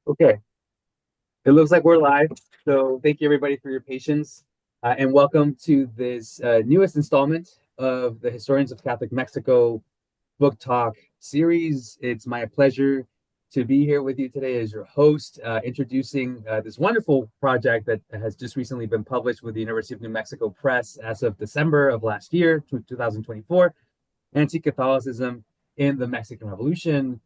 Okay, it looks like we're live. So thank you everybody for your patience, and welcome to this newest installment of the Historians of Catholic Mexico Book Talk series. It's my pleasure to be here with you today as your host, introducing this wonderful project that has just recently been published with the University of New Mexico Press as of December of last year, 2024. Anti-Catholicism in the Mexican Revolution.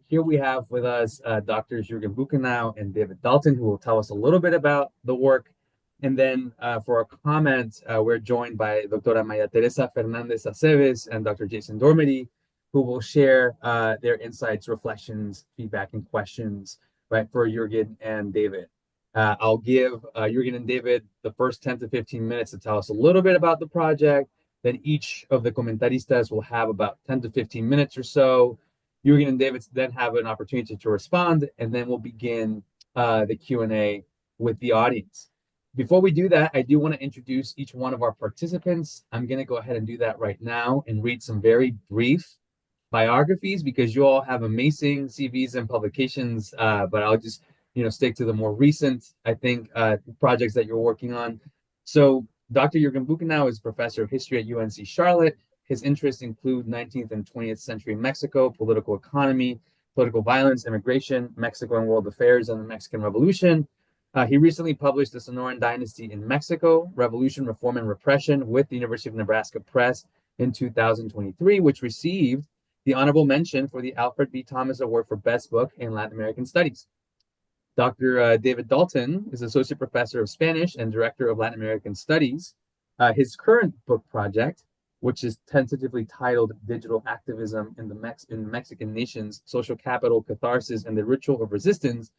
Here we have with us Doctors Jürgen Buchenau and David Dalton, who will tell us a little bit about the work. And then for our comment, we're joined by Dr. Maria Teresa Fernandez Aceves and Dr. Jason Dormady, who will share their insights, reflections, feedback, and questions, right, for Jürgen and David. I'll give Jürgen and David the first 10 to 15 minutes to tell us a little bit about the project. Then each of the comentaristas will have about 10 to 15 minutes or so. Jürgen and David then have an opportunity to respond, and then we'll begin the Q&A with the audience. Before we do that, I do want to introduce each one of our participants. I'm going to go ahead and do that right now and read some very brief biographies because you all have amazing CVs and publications, but I'll just stick to the more recent, I think, projects that you're working on. So Dr. Jürgen Buchenau is professor of history at UNC Charlotte. His interests include 19th and 20th century Mexico, political economy, political violence, immigration, Mexico and world affairs, and the Mexican Revolution. He recently published The Sonoran Dynasty in Mexico, Revolution, Reform, and Repression with the University of Nebraska Press in 2023, which received the honorable mention for the Alfred B. Thomas Award for Best Book in Latin American Studies. Dr. David Dalton is Associate Professor of Spanish and Director of Latin American Studies. His current book project, which is tentatively titled Digital Activism in Mexican Nations, Social Capital, Catharsis, and the Ritual of Resistance,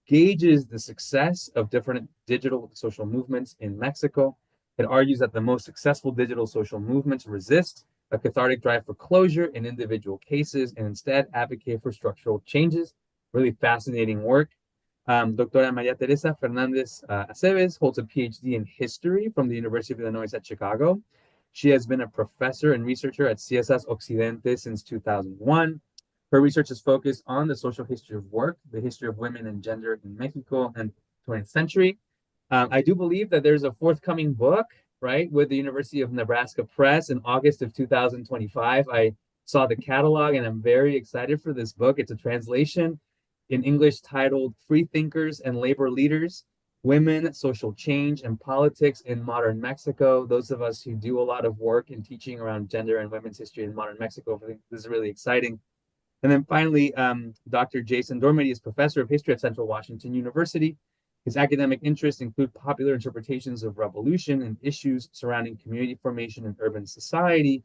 gauges the success of different digital social movements in Mexico. It argues that the most successful digital social movements resist a cathartic drive for closure in individual cases and instead advocate for structural changes. Really fascinating work. Dr. Maria Teresa Fernandez Aceves holds a PhD in history from the University of Illinois at Chicago. She has been a professor and researcher at CSS Occidente since 2001. Her research is focused on the social history of work, the history of women and gender in Mexico and 20th century. I do believe that there's a forthcoming book, right, with the University of Nebraska Press in August of 2025. I saw the catalog and I'm very excited for this book. It's a translation in English titled Free Thinkers and Labor Leaders, Women, Social Change, and Politics in Modern Mexico. Those of us who do a lot of work in teaching around gender and women's history in modern Mexico, I think this is really exciting. And then finally, Dr. Jason Dormady is professor of history at Central Washington University. His academic interests include popular interpretations of revolution and issues surrounding community formation and urban society.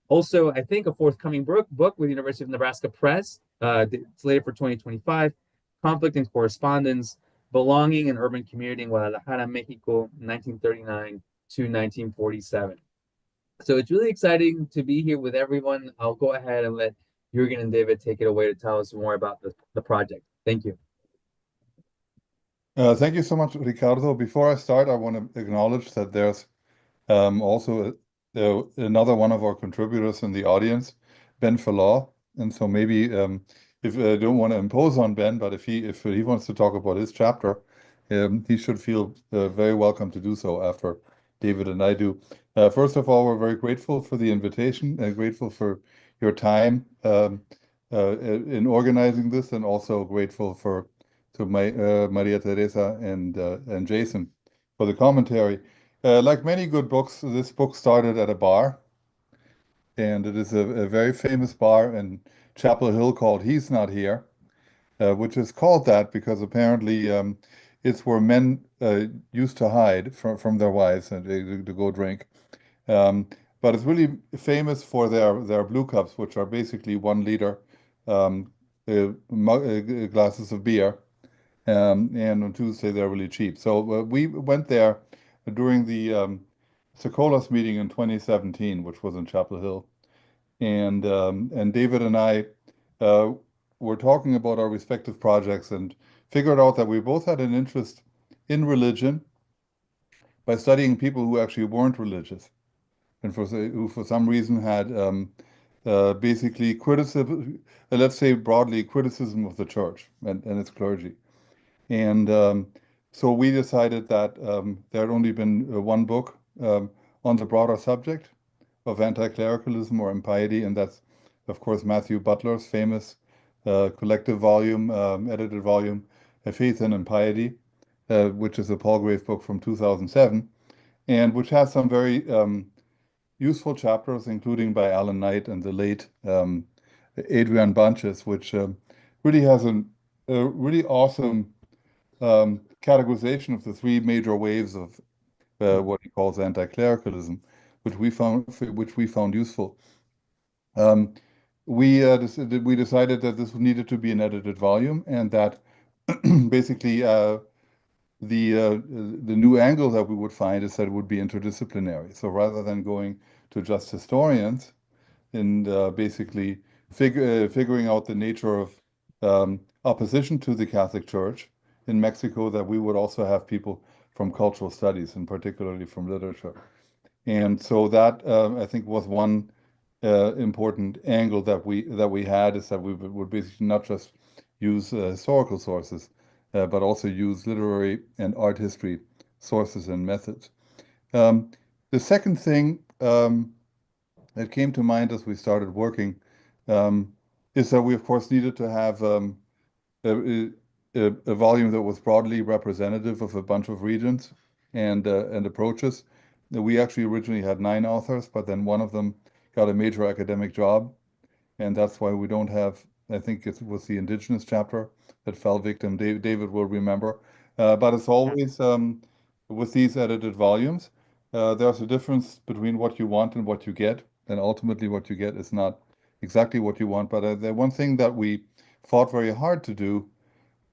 Also, I think a forthcoming book with University of Nebraska Press, slated for 2025, Conflict and Correspondence, Belonging in Urban Community in Guadalajara, Mexico, 1939 to 1947. So it's really exciting to be here with everyone. I'll go ahead and let Jürgen and David take it away to tell us more about the project. Thank you. Thank you so much, Ricardo. Before I start, I want to acknowledge that there's also another one of our contributors in the audience, Ben Fallaw. And so maybe if I don't want to impose on Ben, but if he wants to talk about his chapter, he should feel very welcome to do so after David and I do. First of all, we're very grateful for the invitation and grateful for your time in organizing this, and also grateful to Maria Teresa and Jason for the commentary. Like many good books, this book started at a bar, and it is a very famous bar in Chapel Hill called He's Not Here, which is called that because apparently it's where men used to hide from their wives and to go drink. But it's really famous for their blue cups, which are basically 1 liter glasses of beer. And on Tuesday they're really cheap. So we went there during the Socolas meeting in 2017, which was in Chapel Hill, and David and I were talking about our respective projects and figured out that we both had an interest in religion by studying people who actually weren't religious and who for some reason had basically criticism, let's say broadly criticism of the church and its clergy. And so we decided that there had only been one book on the broader subject of anti-clericalism or impiety, and that's, of course, Matthew Butler's famous collective volume, edited volume, Faith and Impiety, which is a Palgrave book from 2007, and which has some very useful chapters, including by Alan Knight and the late Adrian Bunches, which really has a really awesome categorization of the three major waves of what he calls anti-clericalism, which we found useful. Um, we decided that this needed to be an edited volume, and that basically the new angle that we would find is that it would be interdisciplinary. So rather than going to just historians and basically figuring out the nature of opposition to the Catholic Church in Mexico, that we would also have people from cultural studies and particularly from literature. And so that I think was one important angle that we had, is that we would basically not just use historical sources, but also use literary and art history sources and methods. Um, the second thing that came to mind as we started working um, is that we, of course, needed to have a, a volume that was broadly representative of a bunch of regions and approaches. We actually originally had 9 authors, but then one of them got a major academic job, and that's why we don't have. I think it was the indigenous chapter that fell victim. David will remember, but it's always with these edited volumes. There's a difference between what you want and what you get, and ultimately what you get is not exactly what you want. But the one thing that we fought very hard to do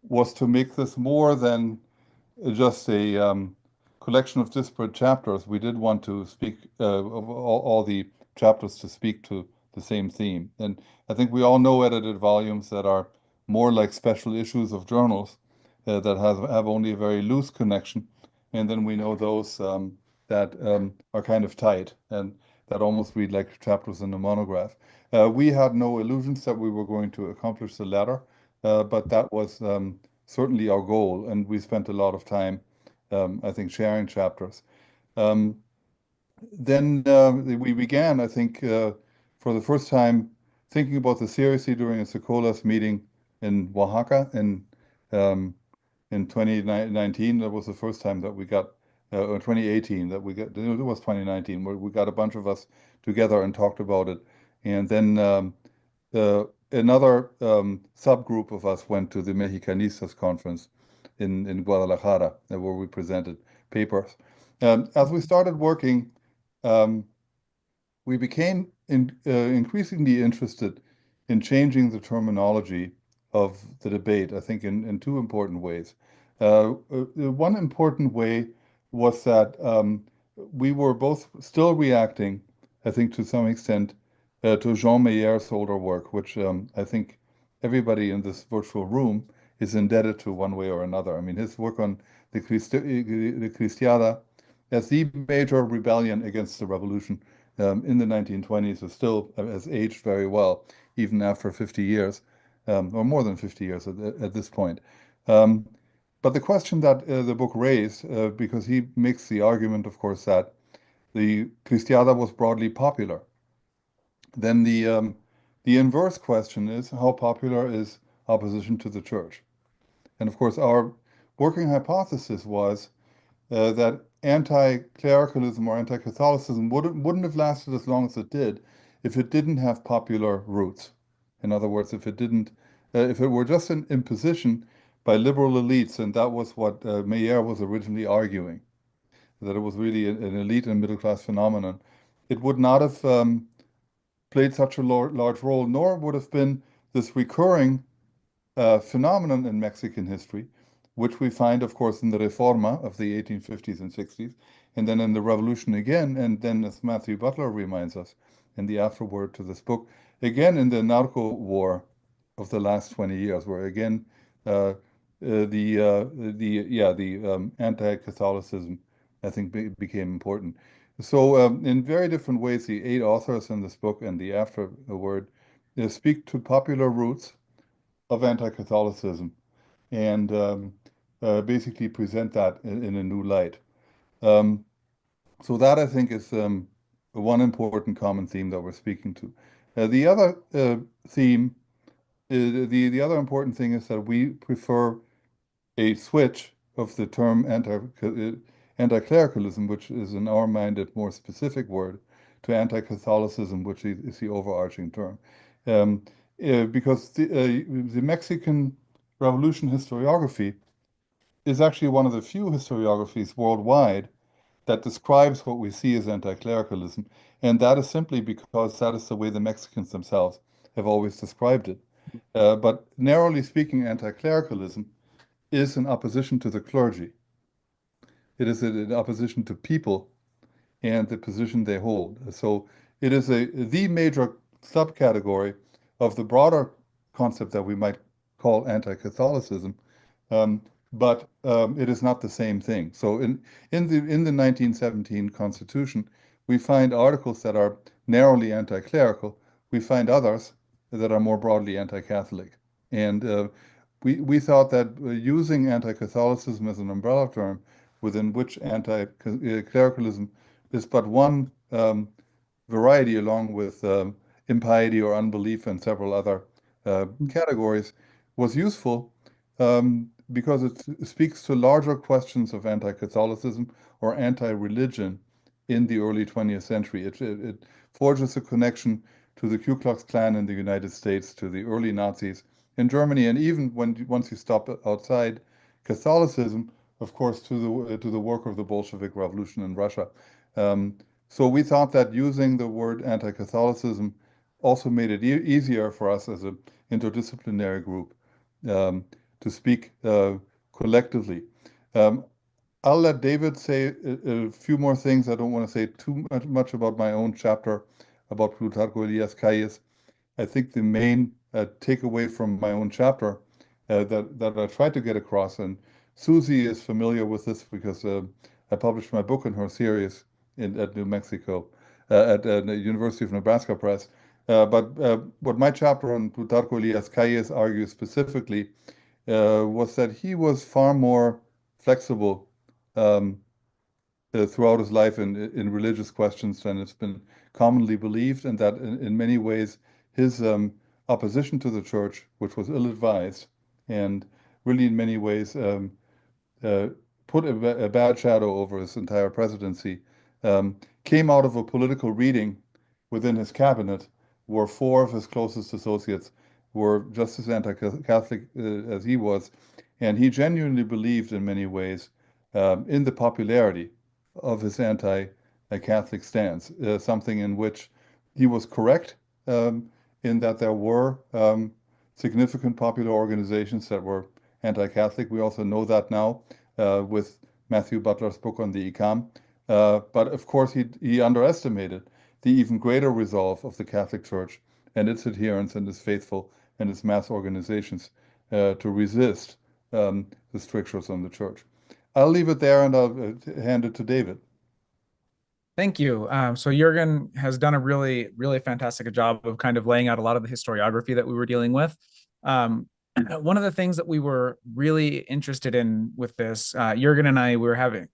was to make this more than just a collection of disparate chapters. We did want to speak of all the chapters to speak to the same theme. And I think we all know edited volumes that are more like special issues of journals that have only a very loose connection. And then we know those that are kind of tight and that almost read like chapters in a monograph. We had no illusions that we were going to accomplish the latter, but that was certainly our goal, and we spent a lot of time, I think, sharing chapters. Um, then we began, I think, for the first time, thinking about this seriously during a Socolas meeting in Oaxaca um, in 2019. That was the first time that we got, or 2018, that we got, it was 2019, where we got a bunch of us together and talked about it. And then another subgroup of us went to the Mexicanistas conference in Guadalajara, where we presented papers. As we started working, um, we became increasingly interested in changing the terminology of the debate, I think, in two important ways. One important way was that we were both still reacting, I think, to some extent, to Jean Mayer's older work, which I think everybody in this virtual room is indebted to one way or another. I mean, his work on the Cristiada as the major rebellion against the revolution in the 1920s has aged very well, even after 50 years, or more than 50 years at this point. Um, but the question that the book raised, because he makes the argument, of course, that the Cristiada was broadly popular, then the inverse question is, how popular is opposition to the church? And of course, our working hypothesis was that anti-clericalism or anti-Catholicism wouldn't have lasted as long as it did if it didn't have popular roots. In other words, if it were just an imposition by liberal elites, and that was what Mayer was originally arguing, that it was really an elite and middle class phenomenon, it would not have played such a large role, nor would have been this recurring phenomenon in Mexican history, which we find, of course, in the Reforma of the 1850s and 60s, and then in the Revolution again, and then, as Matthew Butler reminds us in the afterword to this book, again in the Narco War of the last 20 years, where again the anti-Catholicism, I think, became important. So, in very different ways, the 8 authors in this book and the afterword speak to popular roots of anti-Catholicism. And basically present that in a new light. Um, so that I think is one important common theme that we're speaking to. The other theme, the other important thing is that we prefer a switch of the term anti-clericalism, which is in our mind a more specific word, to anti-Catholicism, which is the overarching term. Um, because the Mexican Revolution historiography is actually one of the few historiographies worldwide that describes what we see as anti-clericalism, and that is simply because that is the way the Mexicans themselves have always described it. But narrowly speaking, anti-clericalism is in opposition to the clergy. It is in opposition to people and the position they hold. So it is the major subcategory of the broader concept that we might call anti-Catholicism, um, but it is not the same thing. So in the 1917 Constitution, we find articles that are narrowly anti-clerical. We find others that are more broadly anti-Catholic. And we thought that using anti-Catholicism as an umbrella term within which anti-clericalism is but one variety, along with impiety or unbelief and several other categories, was useful because it speaks to larger questions of anti-Catholicism or anti-religion in the early 20th century. It forges a connection to the Ku Klux Klan in the United States, to the early Nazis in Germany, and even once you stop outside Catholicism, of course, to the work of the Bolshevik Revolution in Russia. Um, so we thought that using the word anti-Catholicism also made it easier for us as an interdisciplinary group um, to speak collectively. Um, I'll let David say a few more things. I don't want to say too much about my own chapter about Plutarco Elias Calles. I think the main takeaway from my own chapter that I tried to get across, and Susie is familiar with this because I published my book in her series at New Mexico, at the University of Nebraska Press. But what my chapter on Plutarco Elias Calles argues specifically was that he was far more flexible um, throughout his life in religious questions than it's been commonly believed, and that in many ways his opposition to the church, which was ill-advised, and really in many ways uh, put a bad shadow over his entire presidency, um, came out of a political reading within his cabinet where four of his closest associates were just as anti-Catholic as he was, and he genuinely believed in many ways in the popularity of his anti-Catholic stance, something in which he was correct in that there were significant popular organizations that were anti-Catholic. We also know that now with Matthew Butler's book on the ICAM. But of course, he underestimated the even greater resolve of the Catholic Church and its adherents and its faithful and its mass organizations to resist the strictures on the church. I'll leave it there and I'll hand it to David. Thank you. So Jurgen has done a really, really fantastic job of kind of laying out a lot of the historiography that we were dealing with. One of the things that we were really interested in with this, Jurgen and I, we were having,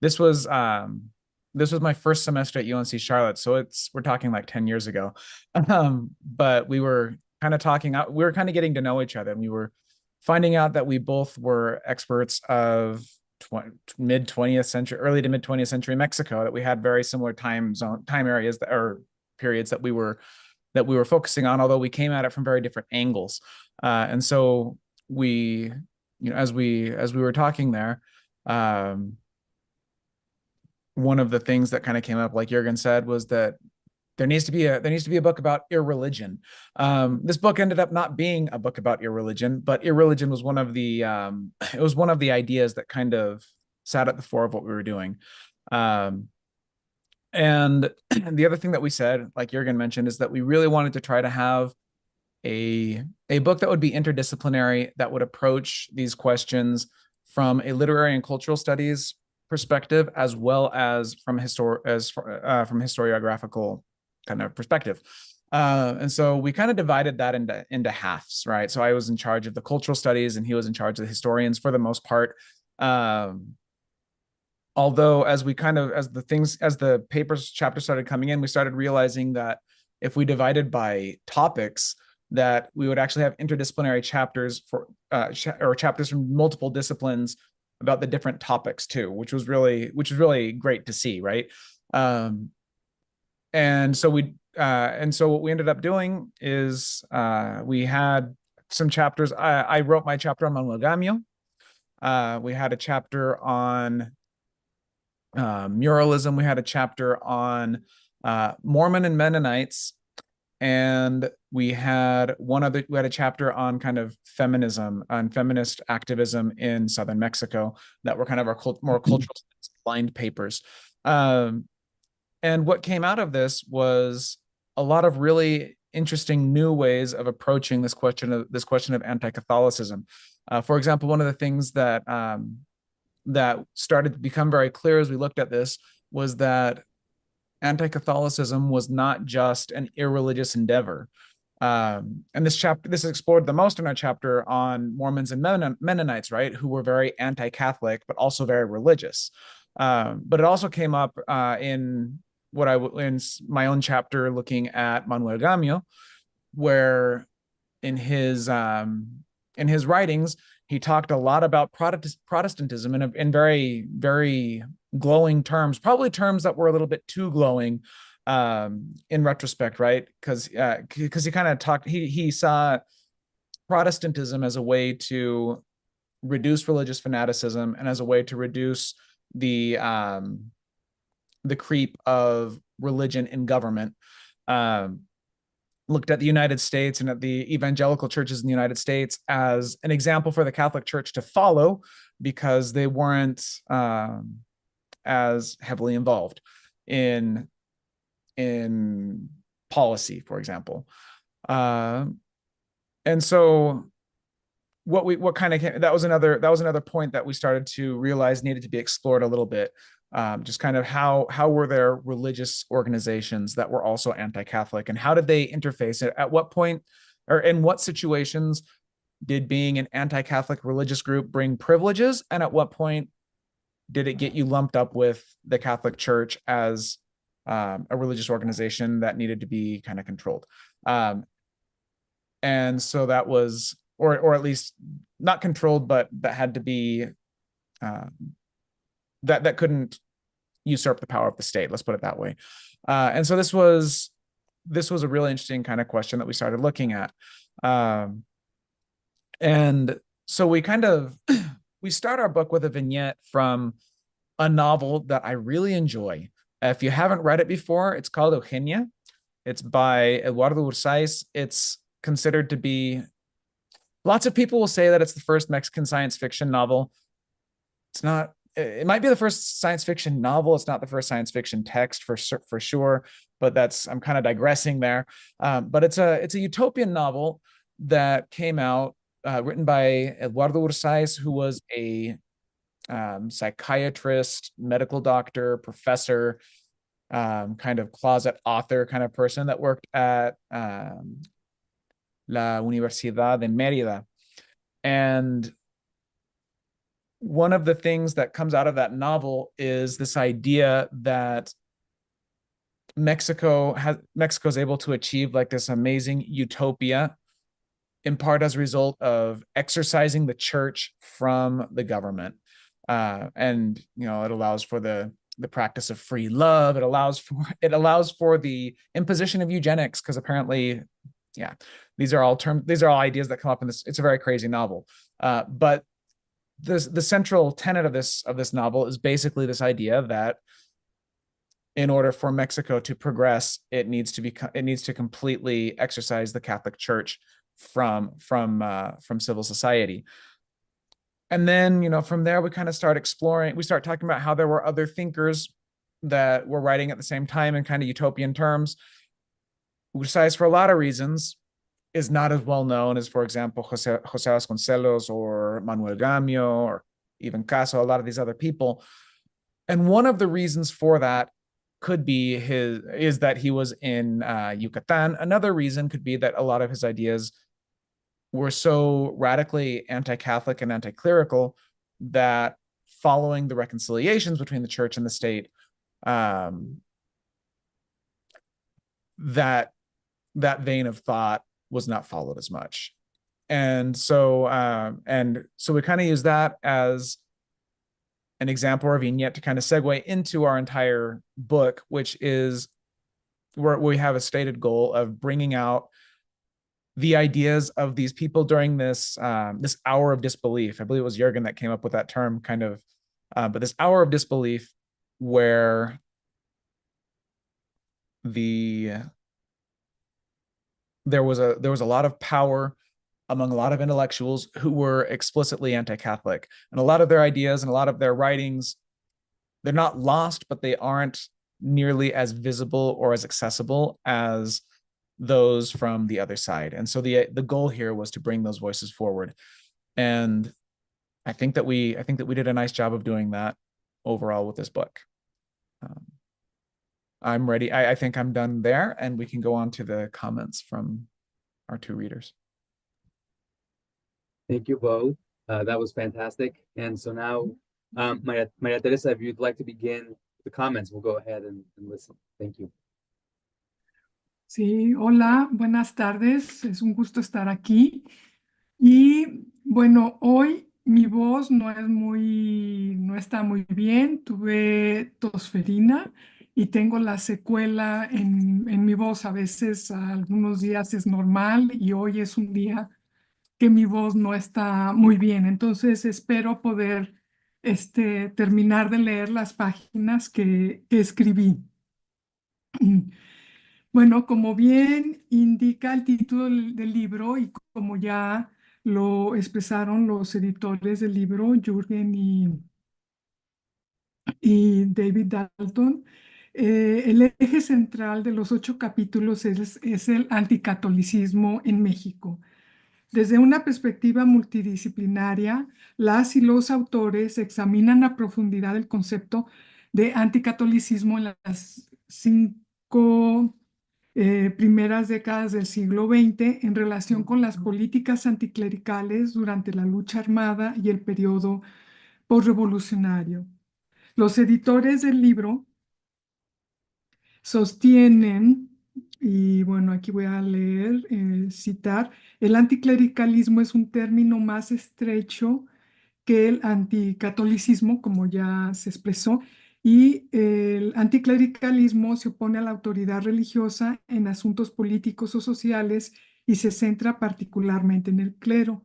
this was my first semester at UNC Charlotte, so we're talking like 10 years ago. But we were kind of talking out, we were kind of getting to know each other, and we were finding out that we both were experts of mid 20th century, early to mid 20th century Mexico, that we had very similar time areas or periods that we were focusing on, although we came at it from very different angles. And so we, as we were talking there, one of the things that kind of came up, like Jurgen said, was that there needs to be a book about irreligion. This book ended up not being a book about irreligion, but irreligion was one of the it was one of the ideas that kind of sat at the fore of what we were doing. And the other thing that we said, like Jurgen mentioned, is that we really wanted to try to have a book that would be interdisciplinary, that would approach these questions from a literary and cultural studies perspective, as well as from historiographical kind of perspective. And so we kind of divided that into halves, right? So I was in charge of the cultural studies and he was in charge of the historians for the most part. Although as the papers chapters started coming in, we started realizing that if we divided by topics, that we would actually have interdisciplinary chapters or chapters from multiple disciplines about the different topics too, which was really great to see, right? And so what we ended up doing is we had some chapters. I wrote my chapter on Manuel Gamio. We had a chapter on muralism. We had a chapter on Mormon and Mennonites, and we had a chapter on kind of feminism, on feminist activism in southern Mexico, that were kind of our more cultural blind papers. And what came out of this was a lot of really interesting new ways of approaching this question of anti-Catholicism. For example, one of the things that started to become very clear as we looked at this was that anti-Catholicism was not just an irreligious endeavor. And this is explored the most in our chapter on Mormons and Mennonites, right, who were very anti-Catholic but also very religious. But it also came up in my own chapter looking at Manuel Gamio, where in his writings he talked a lot about Protestantism in very, very glowing terms, probably terms that were a little bit too glowing in retrospect, right? Because he kind of he saw Protestantism as a way to reduce religious fanaticism and as a way to reduce the creep of religion in government. Looked at the United States and at the evangelical churches in the United States as an example for the Catholic Church to follow, because they weren't as heavily involved in policy, for example. And so that was another point that we started to realize needed to be explored a little bit. Just kind of how were there religious organizations that were also anti-Catholic, and how did they interface? At what point or in what situations did being an anti-Catholic religious group bring privileges, and at what point did it get you lumped up with the Catholic Church as a religious organization that needed to be kind of controlled? And so that was, or at least not controlled, but that had to be that couldn't usurp the power of the state. Let's put it that way. And so this was a really interesting kind of question that we started looking at. And so we start our book with a vignette from a novel that I really enjoy. If you haven't read it before, it's called Eugenia. It's by Eduardo Ursais. It's considered to be, lots of people will say that it's the first Mexican science fiction novel. It's not. It might be the first science fiction novel. It's not the first science fiction text for sure, but I'm kind of digressing there. But it's a utopian novel that came out, written by Eduardo Ursais, who was a psychiatrist, medical doctor, professor, kind of closet author kind of person that worked at La Universidad de Mérida. And one of the things that comes out of that novel is this idea that Mexico's able to achieve like this amazing utopia, in part as a result of exercising the church from the government. And it allows for the practice of free love. It allows for the imposition of eugenics, because apparently, these are all ideas that come up in this. It's a very crazy novel. But the central tenet of this novel is basically this idea that in order for Mexico to progress, it needs to completely exercise the Catholic Church from civil society. And then, from there, we kind of start exploring. We start talking about how there were other thinkers that were writing at the same time in kind of utopian terms. Ursais, for a lot of reasons, is not as well known as, for example, Jose Vasconcelos or Manuel Gamio or even Caso, a lot of these other people. And one of the reasons for that could be is that he was in Yucatan. Another reason could be that a lot of his ideas were so radically anti-Catholic and anti-clerical that following the reconciliations between the church and the state, that vein of thought was not followed as much. And so we kind of use that as an example or a vignette to kind of segue into our entire book, which is where we have a stated goal of bringing out the ideas of these people during this this hour of disbelief. I believe it was Jürgen that came up with that term, kind of, but this hour of disbelief where there was a lot of power among a lot of intellectuals who were explicitly anti-Catholic, and a lot of their ideas and a lot of their writings, they're not lost, but they aren't nearly as visible or as accessible as those from the other side. And so the goal here was to bring those voices forward. And I think that we did a nice job of doing that overall with this book. I'm ready. I think I'm done there, and we can go on to the comments from our two readers. Thank you, Bo. That was fantastic. And so now, Maria Teresa, if you'd like to begin the comments, we'll go ahead and listen. Thank you. Sí, hola, buenas tardes. Es un gusto estar aquí. Y bueno, hoy mi voz no está muy bien. Tuve tosferina y tengo la secuela en mi voz. A veces, algunos días es normal y hoy es un día que mi voz no está muy bien. Entonces espero poder terminar de leer las páginas que escribí. Bueno, como bien indica el título del libro y como ya lo expresaron los editores del libro, Jürgen y David Dalton, el eje central de los 8 capítulos es el anticatolicismo en México. Desde una perspectiva multidisciplinaria, las y los autores examinan a profundidad el concepto de anticatolicismo en las 5 primeras décadas del siglo XX en relación con las políticas anticlericales durante la lucha armada y el periodo postrevolucionario. Los editores del libro sostienen, y bueno, aquí voy a leer, citar, el anticlericalismo es un término más estrecho que el anticatolicismo, como ya se expresó, y el anticlericalismo se opone a la autoridad religiosa en asuntos políticos o sociales y se centra particularmente en el clero.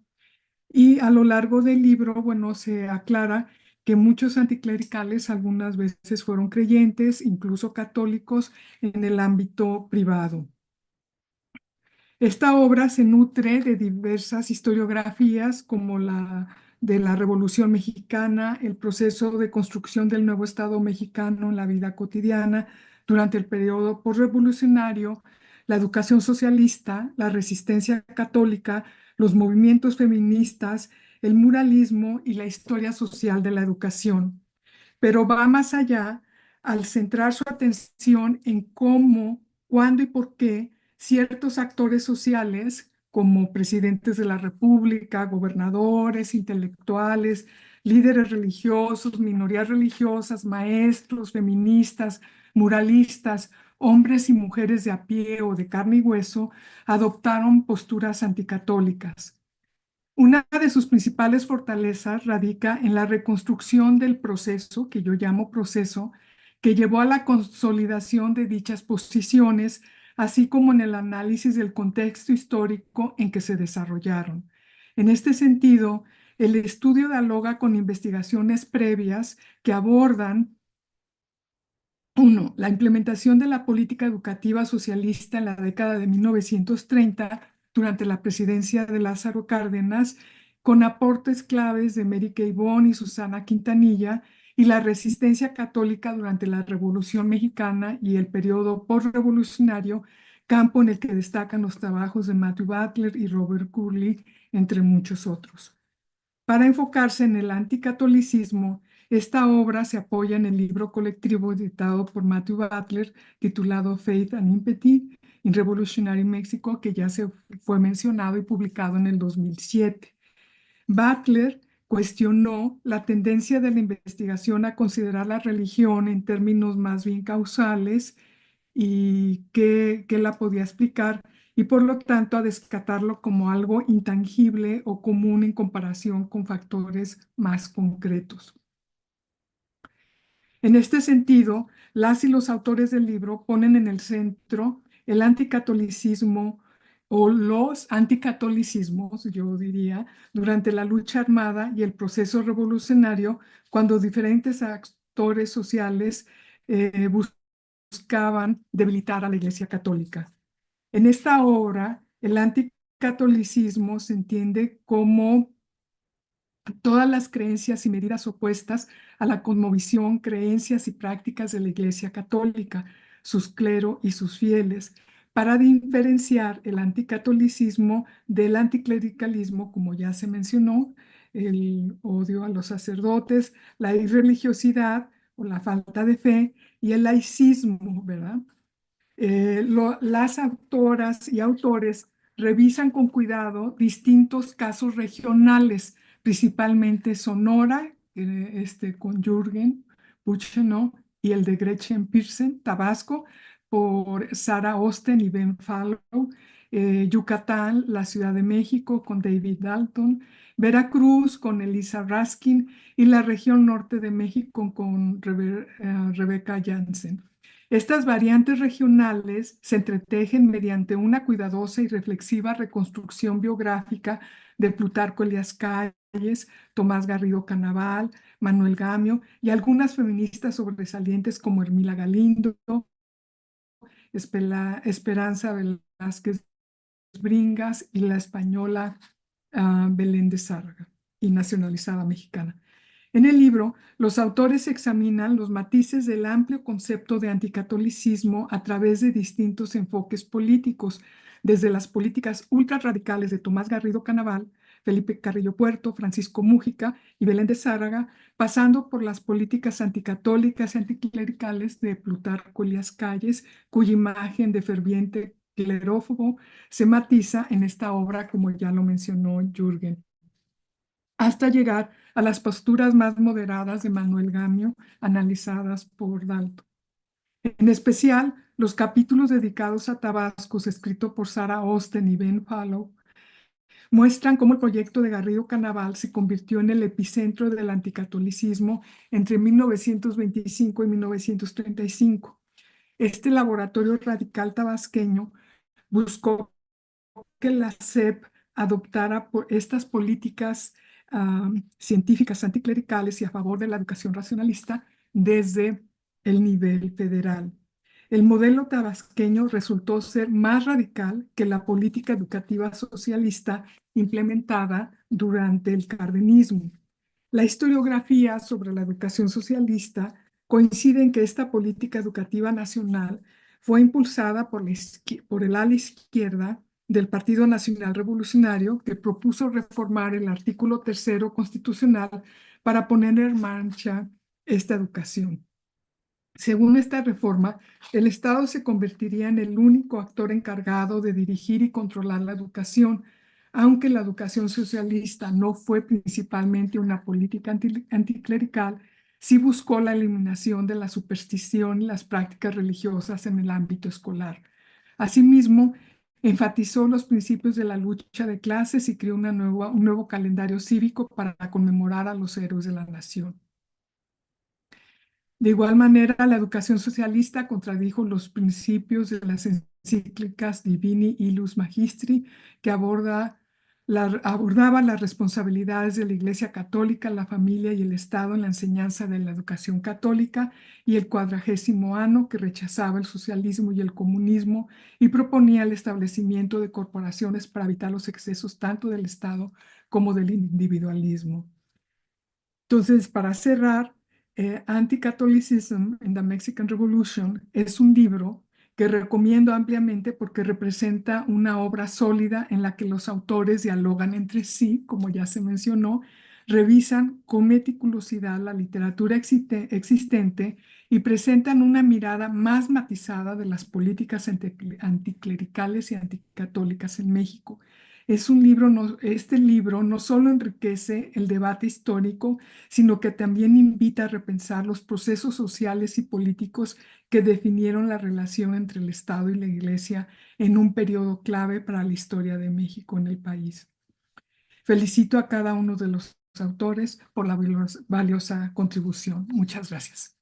Y a lo largo del libro, bueno, se aclara que muchos anticlericales algunas veces fueron creyentes, incluso católicos, en el ámbito privado. Esta obra se nutre de diversas historiografías como la de la Revolución Mexicana, el proceso de construcción del nuevo Estado mexicano en la vida cotidiana durante el periodo postrevolucionario, la educación socialista, la resistencia católica, los movimientos feministas, el muralismo y la historia social de la educación. Pero va más allá al centrar su atención en cómo, cuándo y por qué ciertos actores sociales, como presidentes de la República, gobernadores, intelectuales, líderes religiosos, minorías religiosas, maestros, feministas, muralistas, hombres y mujeres de a pie o de carne y hueso, adoptaron posturas anticatólicas. Una de sus principales fortalezas radica en la reconstrucción del proceso, que yo llamo proceso, que llevó a la consolidación de dichas posiciones, así como en el análisis del contexto histórico en que se desarrollaron. En este sentido, el estudio dialoga con investigaciones previas que abordan 1. La implementación de la política educativa socialista en la década de 1930 durante la presidencia de Lázaro Cárdenas, con aportes claves de Mary Kay Bonn y Susana Quintanilla, y la resistencia católica durante la Revolución Mexicana y el periodo postrevolucionario, campo en el que destacan los trabajos de Matthew Butler y Robert Curley, entre muchos otros. Para enfocarse en el anticatolicismo, esta obra se apoya en el libro colectivo editado por Matthew Butler titulado Faith and Impiety in Revolutionary Mexico, que ya se fue mencionado y publicado en el 2007. Butler cuestionó la tendencia de la investigación a considerar la religión en términos más bien causales y qué la podía explicar, y por lo tanto a descartarlo como algo intangible o común en comparación con factores más concretos. En este sentido, las y los autores del libro ponen en el centro el anticatolicismo o los anticatolicismos, yo diría, durante la lucha armada y el proceso revolucionario, cuando diferentes actores sociales buscaban debilitar a la Iglesia Católica. En esta obra, el anticatolicismo se entiende como todas las creencias y medidas opuestas a la cosmovisión, creencias y prácticas de la Iglesia Católica, sus clero y sus fieles, para diferenciar el anticatolicismo del anticlericalismo, como ya se mencionó, el odio a los sacerdotes, la irreligiosidad o la falta de fe y el laicismo, ¿verdad? Las autoras y autores revisan con cuidado distintos casos regionales, principalmente Sonora, con Jürgen Buchenau, y el de Gretchen Pearson, Tabasco, por Sarah Austen y Ben Fallow, Yucatán, la Ciudad de México con David Dalton, Veracruz con Elisa Raskin y la región norte de México con Rebecca Jansen. Estas variantes regionales se entretejen mediante una cuidadosa y reflexiva reconstrucción biográfica de Plutarco Elías Calles, Tomás Garrido Canaval, Manuel Gamio y algunas feministas sobresalientes como Hermila Galindo, Esperanza Velázquez Bringas y la española Belén de Zárraga, y nacionalizada mexicana. En el libro, los autores examinan los matices del amplio concepto de anticatolicismo a través de distintos enfoques políticos, desde las políticas ultrarradicales de Tomás Garrido Canaval, Felipe Carrillo Puerto, Francisco Mújica y Belén de Zárraga, pasando por las políticas anticatólicas y anticlericales de Plutarco Elías Calles, cuya imagen de ferviente clerófobo se matiza en esta obra, como ya lo mencionó Jürgen, hasta llegar a las posturas más moderadas de Manuel Gamio, analizadas por Dalton. En especial, los capítulos dedicados a Tabasco, escrito por Sarah Austen y Ben Fallow, muestran cómo el proyecto de Garrido Canaval se convirtió en el epicentro del anticatolicismo entre 1925 y 1935. Este laboratorio radical tabasqueño buscó que la SEP adoptara estas políticas científicas anticlericales y a favor de la educación racionalista desde el nivel federal. El modelo tabasqueño resultó ser más radical que la política educativa socialista implementada durante el cardenismo. La historiografía sobre la educación socialista coincide en que esta política educativa nacional fue impulsada por el ala izquierda del Partido Nacional Revolucionario, que propuso reformar el artículo 3º constitucional para poner en marcha esta educación. Según esta reforma, el Estado se convertiría en el único actor encargado de dirigir y controlar la educación, aunque la educación socialista no fue principalmente una política anticlerical, sí buscó la eliminación de la superstición y las prácticas religiosas en el ámbito escolar. Asimismo, enfatizó los principios de la lucha de clases y creó un nuevo calendario cívico para conmemorar a los héroes de la nación. De igual manera, la educación socialista contradijo los principios de las encíclicas Divini Illus Magistri, que abordaba las responsabilidades de la Iglesia Católica, la familia y el Estado en la enseñanza de la educación católica, y el 40º Anno, que rechazaba el socialismo y el comunismo y proponía el establecimiento de corporaciones para evitar los excesos tanto del Estado como del individualismo. Entonces, para cerrar, Anti-Catholicism in the Mexican Revolution es un libro que recomiendo ampliamente porque representa una obra sólida en la que los autores dialogan entre sí, como ya se mencionó, revisan con meticulosidad la literatura existente y presentan una mirada más matizada de las políticas anticlericales y anticatólicas en México. Este libro no solo enriquece el debate histórico, sino que también invita a repensar los procesos sociales y políticos que definieron la relación entre el Estado y la Iglesia en un periodo clave para la historia de México en el país. Felicito a cada uno de los autores por la valiosa contribución. Muchas gracias.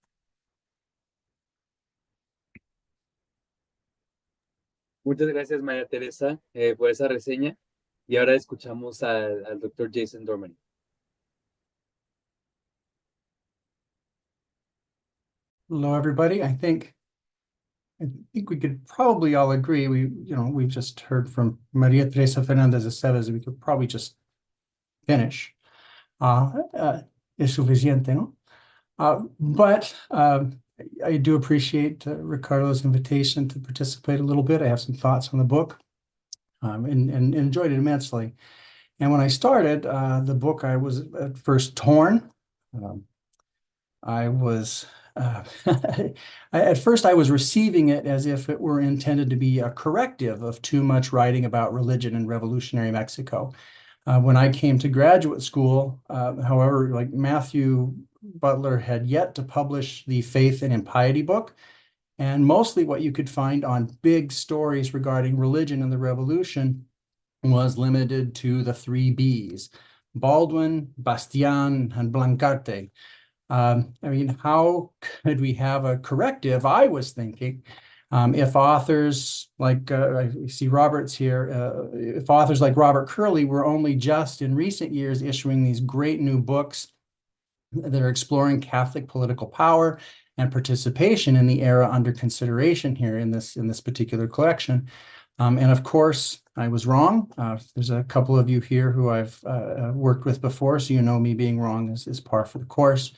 Muchas gracias, María Teresa, por esa reseña. Y ahora escuchamos al doctor Jason Dorman. Hello, everybody. I think we could probably all agree. We've just heard from Maria Teresa Fernandez Aceves. We could probably just finish. Es suficiente, no? But I do appreciate Ricardo's invitation to participate a little bit. I have some thoughts on the book, and enjoyed it immensely. And when I started the book, I was at first torn. I was at first I was receiving it as if it were intended to be a corrective of too much writing about religion in revolutionary Mexico. When I came to graduate school, however, like Matthew Butler had yet to publish the Faith and Impiety book, and mostly what you could find on big stories regarding religion and the revolution was limited to the 3 Bs: Baldwin, Bastian, and Blancarte. I mean, how could we have a corrective? I was thinking, if authors like, I see Robert's here, if authors like Robert Curley were only just in recent years issuing these great new books that are exploring Catholic political power and participation in the era under consideration here in this particular collection. And of course, I was wrong. There's a couple of you here who I've worked with before, so you know me being wrong is par for the course.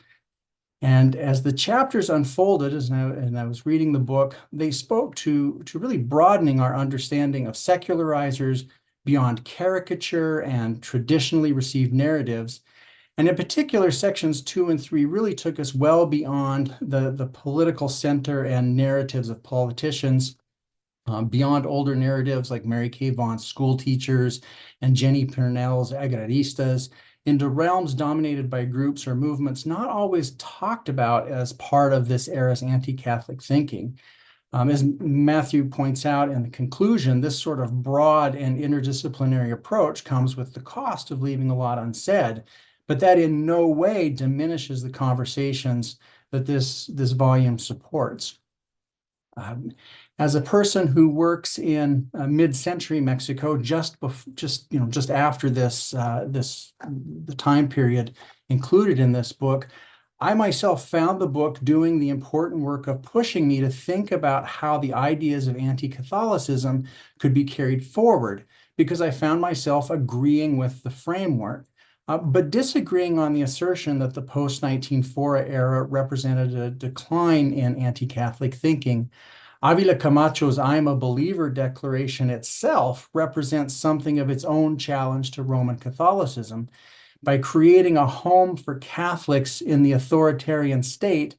And as the chapters unfolded, and I was reading the book, they spoke to really broadening our understanding of secularizers beyond caricature and traditionally received narratives. And in particular, sections 2 and 3 really took us well beyond the political center and narratives of politicians, beyond older narratives like Mary Kay Vaughan's School Teachers and Jenny Purnell's Agraristas, into realms dominated by groups or movements not always talked about as part of this era's anti-Catholic thinking. As Matthew points out in the conclusion, this sort of broad and interdisciplinary approach comes with the cost of leaving a lot unsaid, but that in no way diminishes the conversations that this volume supports. As a person who works in mid-century Mexico, just after the time period included in this book, I myself found the book doing the important work of pushing me to think about how the ideas of anti-Catholicism could be carried forward, because I found myself agreeing with the framework, but disagreeing on the assertion that the post-1904 era represented a decline in anti-Catholic thinking. Avila Camacho's I'm a Believer declaration itself represents something of its own challenge to Roman Catholicism. By creating a home for Catholics in the authoritarian state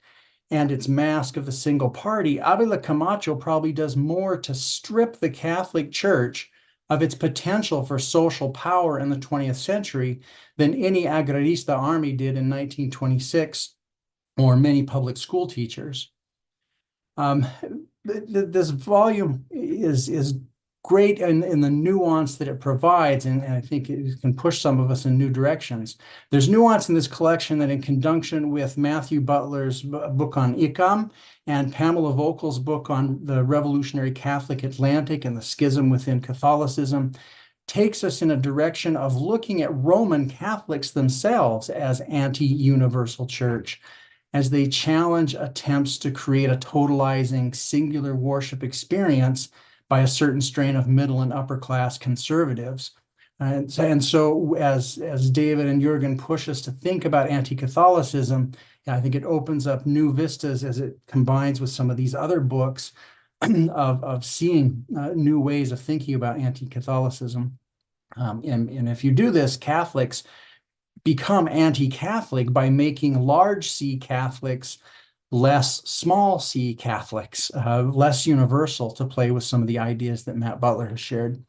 and its mask of the single party, Avila Camacho probably does more to strip the Catholic Church of its potential for social power in the 20th century than any agrarista army did in 1926 or many public school teachers. This volume is great in the nuance that it provides, and I think it can push some of us in new directions. There's nuance in this collection that, in conjunction with Matthew Butler's book on ICAM and Pamela Vogel's book on the Revolutionary Catholic Atlantic and the schism within Catholicism, takes us in a direction of looking at Roman Catholics themselves as anti-universal church, as they challenge attempts to create a totalizing singular worship experience by a certain strain of middle and upper class conservatives. And so as David and Jürgen push us to think about anti-Catholicism, I think it opens up new vistas as it combines with some of these other books of seeing new ways of thinking about anti-Catholicism. And if you do this, Catholics become anti-Catholic by making large C Catholics less small C Catholics, less universal, to play with some of the ideas that Matt Butler has shared.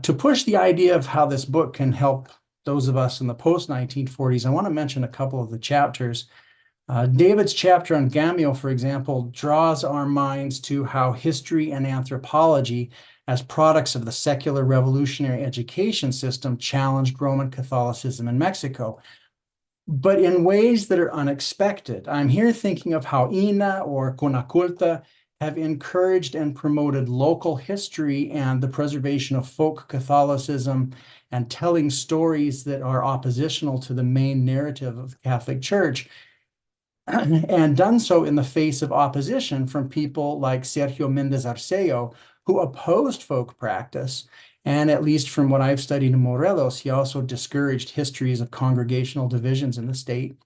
To push the idea of how this book can help those of us in the post-1940s, I want to mention a couple of the chapters. David's chapter on Gamio, for example, draws our minds to how history and anthropology, as products of the secular revolutionary education system, challenged Roman Catholicism in Mexico, but in ways that are unexpected. I'm here thinking of how INA or Conaculta have encouraged and promoted local history and the preservation of folk Catholicism and telling stories that are oppositional to the main narrative of the Catholic Church, and done so in the face of opposition from people like Sergio Méndez Arceo, who opposed folk practice. And at least from what I've studied in Morelos, he also discouraged histories of congregational divisions in the state.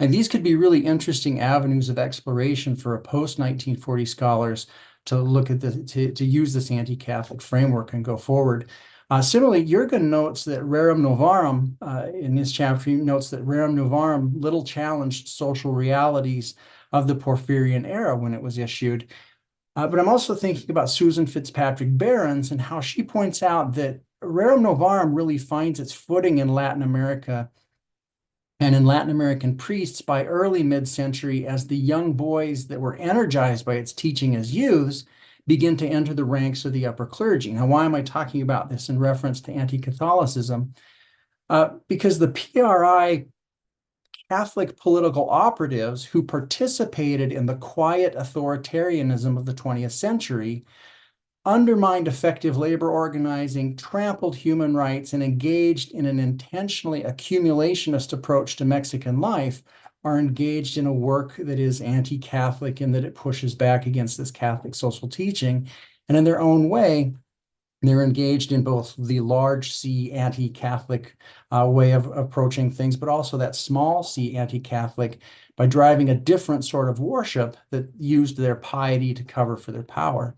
And these could be really interesting avenues of exploration for a post-1940 scholars to look at to use this anti-Catholic framework and go forward. Similarly, Jürgen notes that Rerum Novarum, in this chapter, he notes that Rerum Novarum little challenged social realities of the Porphyrian era when it was issued. But I'm also thinking about Susan Fitzpatrick Barron's and how she points out that Rerum Novarum really finds its footing in Latin America and in Latin American priests by early mid-century, as the young boys that were energized by its teaching as youths begin to enter the ranks of the upper clergy. Now, why am I talking about this in reference to anti-Catholicism? Because the PRI Catholic political operatives who participated in the quiet authoritarianism of the 20th century undermined effective labor organizing, trampled human rights, and engaged in an intentionally accumulationist approach to Mexican life, are engaged in a work that is anti-Catholic in that it pushes back against this Catholic social teaching. And in their own way, they're engaged in both the large C anti-Catholic way of approaching things, but also that small C anti-Catholic by driving a different sort of worship that used their piety to cover for their power.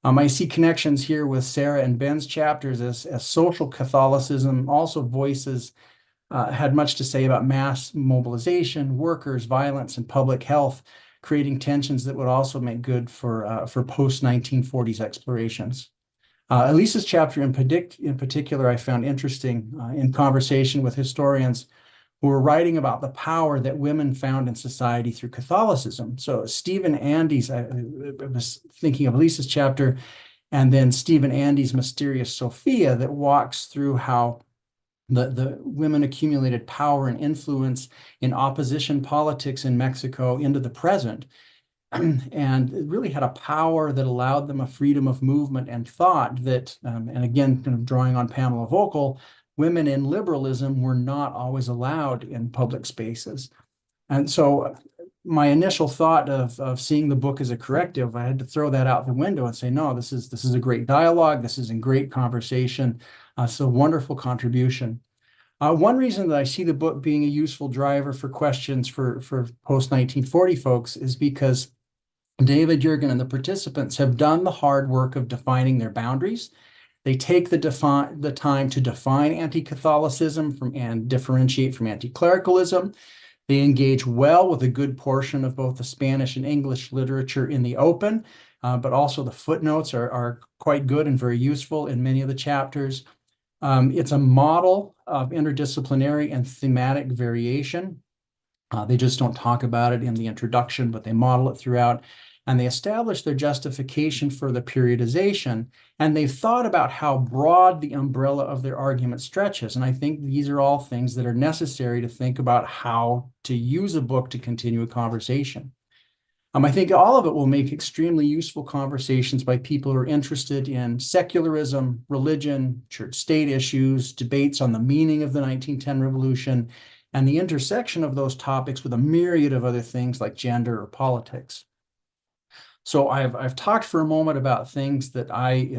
I see connections here with Sarah and Ben's chapters as social Catholicism also voices had much to say about mass mobilization, workers, violence, and public health, creating tensions that would also make good for post-1940s explorations. Elisa's chapter in particular I found interesting in conversation with historians who were writing about the power that women found in society through Catholicism. So Stephen Andy's, I was thinking of Elisa's chapter, and then Stephen Andy's Mysterious Sophia, that walks through how the women accumulated power and influence in opposition politics in Mexico into the present. And it really had a power that allowed them a freedom of movement and thought that, and again, kind of drawing on Pamela Vocal, women in liberalism were not always allowed in public spaces. And so my initial thought of seeing the book as a corrective, I had to throw that out the window and say, no, this is a great dialogue. This is a great conversation. It's a wonderful contribution. One reason that I see the book being a useful driver for questions for post-1940 folks is because David, Jürgen, and the participants have done the hard work of defining their boundaries. They take the time to define anti-Catholicism and differentiate from anti-clericalism. They engage well with a good portion of both the Spanish and English literature in the open, but also the footnotes are quite good and very useful in many of the chapters. It's a model of interdisciplinary and thematic variation. They just don't talk about it in the introduction, but they model it throughout. And they establish their justification for the periodization. And they've thought about how broad the umbrella of their argument stretches. And I think these are all things that are necessary to think about how to use a book to continue a conversation. I think all of it will make extremely useful conversations by people who are interested in secularism, religion, church-state issues, debates on the meaning of the 1910 revolution, and the intersection of those topics with a myriad of other things like gender or politics. So I've talked for a moment about things that I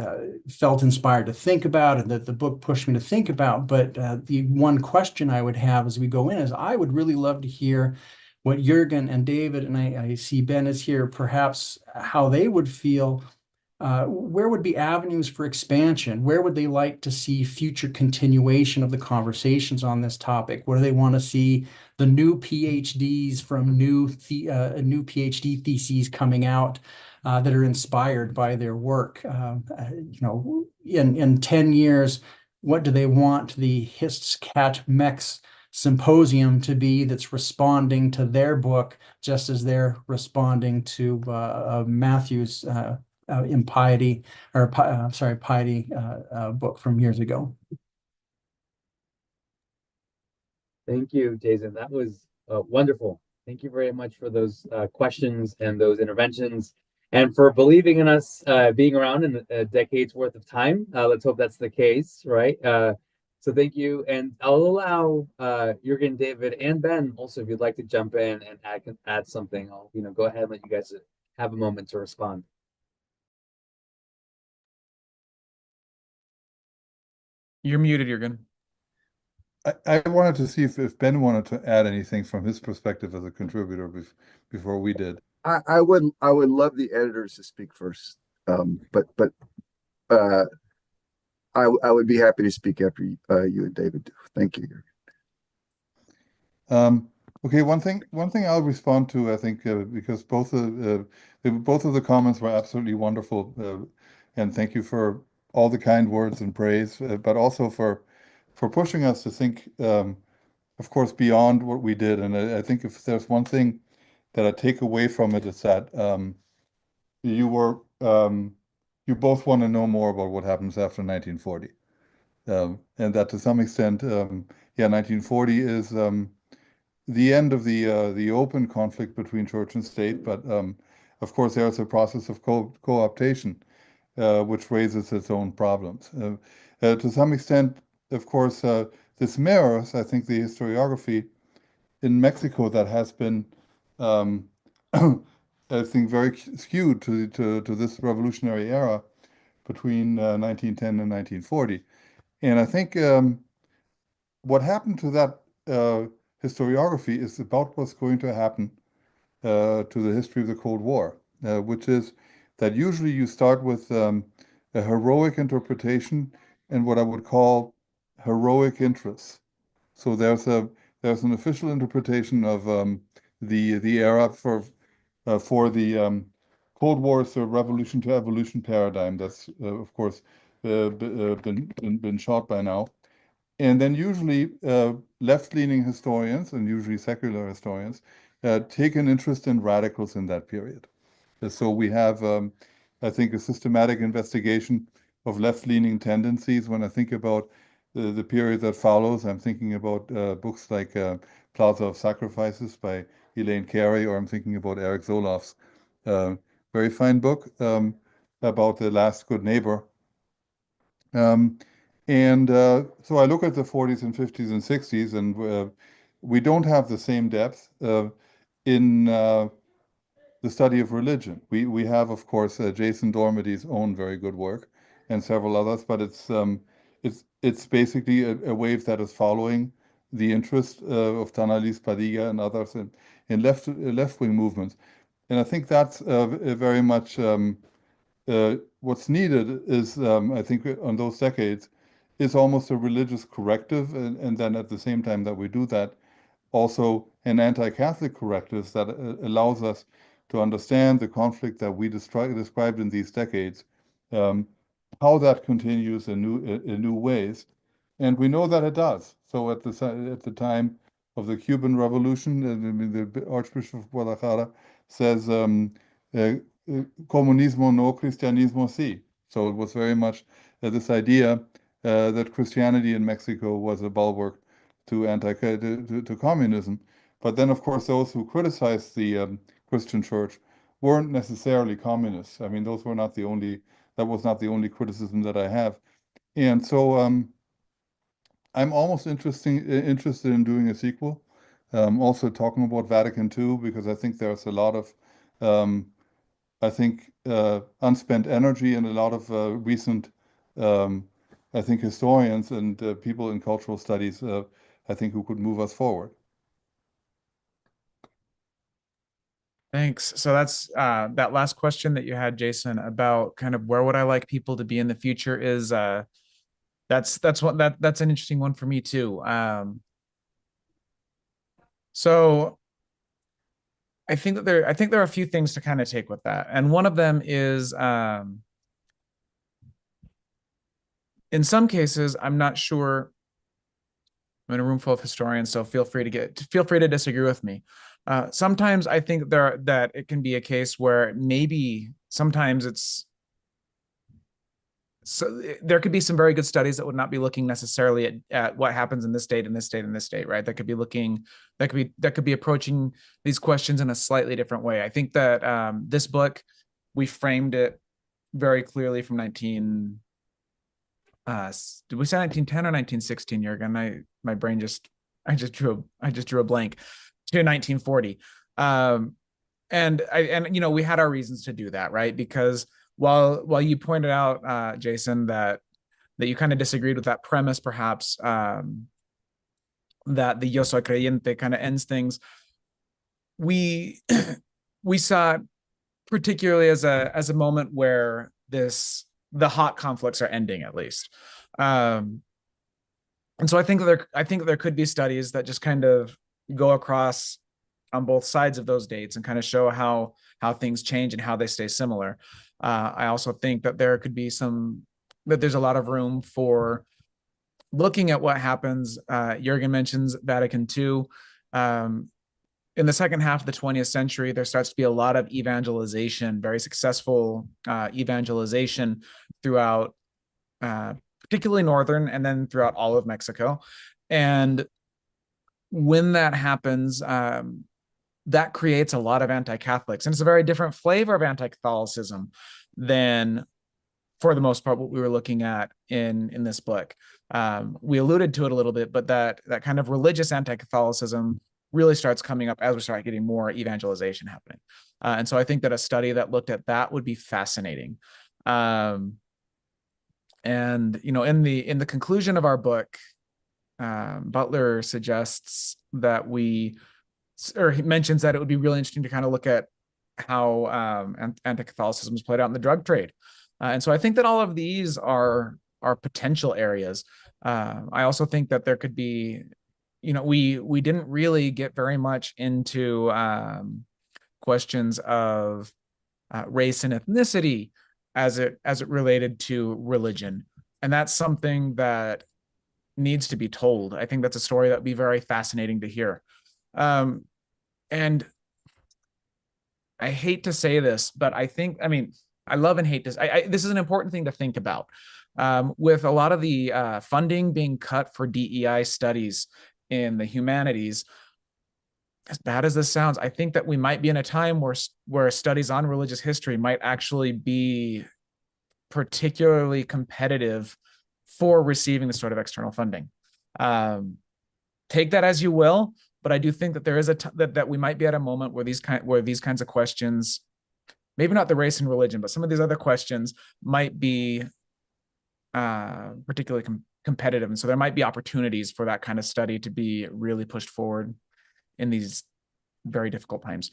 felt inspired to think about and that the book pushed me to think about. But the one question I would have as we go in is I would really love to hear what Jürgen and David, and I see Ben is here, perhaps how they would feel where would be avenues for expansion? Where would they like to see future continuation of the conversations on this topic? Where do they want to see the new PhDs from new PhD theses coming out that are inspired by their work? In 10 years, what do they want the Hist's Cat Mex symposium to be that's responding to their book just as they're responding to Matthew's impiety or piety book from years ago. Thank you, Jason. That was wonderful. Thank you very much for those questions and those interventions, and for believing in us being around in a decade's worth of time. Let's hope that's the case, right? So thank you, and I'll allow Jürgen, David, and Ben also, if you'd like to jump in and add something. I'll go ahead and let you guys have a moment to respond. You're muted, Jürgen. I wanted to see if Ben wanted to add anything from his perspective as a contributor before we did. I would love the editors to speak first, but I would be happy to speak after you and David do. Thank you. Okay, one thing I'll respond to, I think, because both of the comments were absolutely wonderful, and thank you for all the kind words and praise, but also for pushing us to think, of course, beyond what we did. And I think if there's one thing that I take away from it, is that you both want to know more about what happens after 1940, and that to some extent, 1940 is the end of the open conflict between church and state, but of course there's a process of co-optation, which raises its own problems. To some extent, of course, this mirrors, I think, the historiography in Mexico that has been, I think, very skewed to this revolutionary era between 1910 and 1940. And I think what happened to that historiography is about what's going to happen to the history of the Cold War, which is that usually you start with a heroic interpretation and what I would call heroic interests. So there's an official interpretation of the era for the Cold War, is a revolution to evolution paradigm that's of course been shot by now. And then usually left-leaning historians, and usually secular historians, take an interest in radicals in that period. So we have, I think, a systematic investigation of left-leaning tendencies. When I think about the period that follows, I'm thinking about books like Plaza of Sacrifices by Elaine Carey, or I'm thinking about Eric Zolof's very fine book about The Last Good Neighbor. So I look at the 40s and 50s and 60s, and we don't have the same depth in the study of religion. We have, of course, Jason Dormity's own very good work, and several others, but it's basically a wave that is following the interest of Tanalis Padilla and others in left-wing movements. And I think that's very much what's needed is, I think, on those decades, is almost a religious corrective, and then at the same time that we do that, also an anti-Catholic corrective that allows us to understand the conflict that we described in these decades, how that continues in new ways, and we know that it does. So at the time of the Cuban Revolution, the Archbishop of Guadalajara says, "Comunismo no, cristianismo sí." So it was very much this idea that Christianity in Mexico was a bulwark to communism. But then, of course, those who criticized the Christian church weren't necessarily communists. I mean, that was not the only criticism that I have. And so I'm almost interested in doing a sequel, also talking about Vatican II, because I think there's a lot of unspent energy and a lot of recent, I think, historians and people in cultural studies, I think, who could move us forward. Thanks. So that's that last question that you had, Jason, about kind of where would I like people to be in the future is that's an interesting one for me too. So I think that there are a few things to kind of take with that, and one of them is in some cases I'm not sure. I'm in a room full of historians, so feel free to disagree with me. Sometimes I think that it can be a case where maybe sometimes there could be some very good studies that would not be looking necessarily at what happens in this state, in this state, in this state, right? That could be approaching these questions in a slightly different way. I think that this book, we framed it very clearly from did we say 1910 or 1916, Jürgen? My brain I just drew a blank to 1940. And we had our reasons to do that, right? Because while you pointed out, Jason, that you kind of disagreed with that premise, perhaps, that the yo soy creyente kind of ends things, we saw it particularly as a moment where the hot conflicts are ending, at least. And so I think there could be studies that just kind of go across on both sides of those dates and kind of show how things change and how they stay similar. I also think that there's a lot of room for looking at what happens. Jürgen mentions Vatican II. In the second half of the 20th century, there starts to be a lot of evangelization, very successful evangelization throughout, particularly northern, and then throughout all of Mexico. And when that happens, that creates a lot of anti-Catholics. And it's a very different flavor of anti-Catholicism than, for the most part, what we were looking at in this book. We alluded to it a little bit, but that kind of religious anti-Catholicism really starts coming up as we start getting more evangelization happening. And so I think that a study that looked at that would be fascinating. And, in the conclusion of our book, Butler suggests that he mentions that it would be really interesting to kind of look at how anti-Catholicism is played out in the drug trade. And so I think that all of these are potential areas. I also think that there could be, we didn't really get very much into questions of race and ethnicity as it related to religion. And that's something that needs to be told. I think that's a story that would be very fascinating to hear. And I hate to say this, but I love and hate this. This is an important thing to think about. With a lot of the funding being cut for DEI studies in the humanities, as bad as this sounds, I think that we might be in a time where studies on religious history might actually be particularly competitive for receiving this sort of external funding. Take that as you will, but I do think that there is that we might be at a moment where these kinds of questions, maybe not the race and religion, but some of these other questions might be particularly competitive, and so there might be opportunities for that kind of study to be really pushed forward in these very difficult times.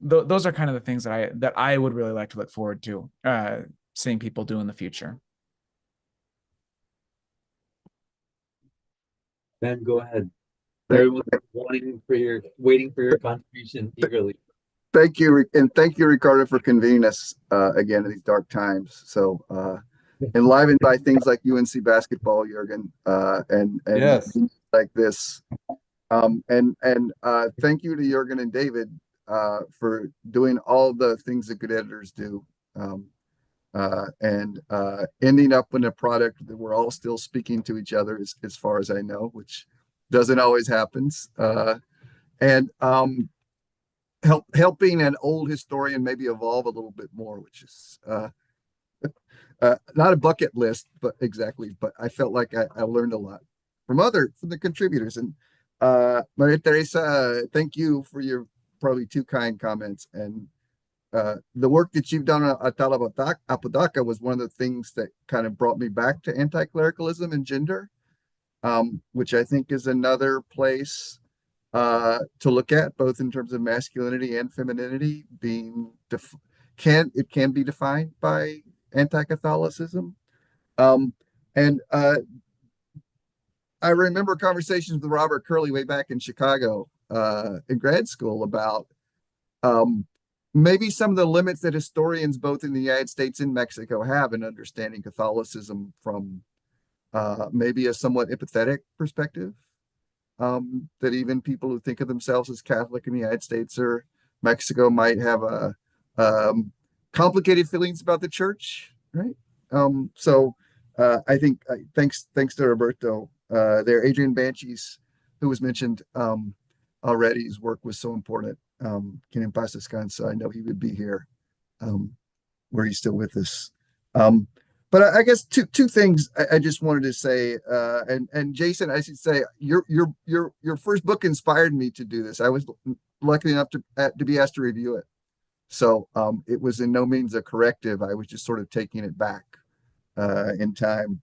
Those are kind of the things that I would really like to look forward to seeing people do in the future. Ben, go ahead. Everyone's waiting for your contribution eagerly. Thank you, and thank you, Ricardo, for convening us again in these dark times. So enlivened by things like UNC basketball, Jürgen, and Yes. like this. And thank you to Jürgen and David for doing all the things that good editors do, and ending up in a product that we're all still speaking to each other, as far as I know, which doesn't always happen. And helping an old historian maybe evolve a little bit more, which is not a bucket list, but I felt like I learned a lot from the contributors. And Maria Teresa, thank you for your probably too kind comments. And the work that you've done at Apodaca was one of the things that kind of brought me back to anti-clericalism and gender, which I think is another place to look at, both in terms of masculinity and femininity being can be defined by anti-Catholicism. And I remember conversations with Robert Curley way back in Chicago in grad school about maybe some of the limits that historians both in the United States and Mexico have in understanding Catholicism from maybe a somewhat empathetic perspective. That even people who think of themselves as Catholic in the United States or Mexico might have complicated feelings about the church, right? So I think thanks to Roberto, there, Adrian Banshees, who was mentioned already, his work was so important. Que en paz descanse. I know he would be here, where he's still with us. But I guess two things I just wanted to say, and Jason, I should say your first book inspired me to do this. I was lucky enough to be asked to review it, so it was in no means a corrective. I was just sort of taking it back in time.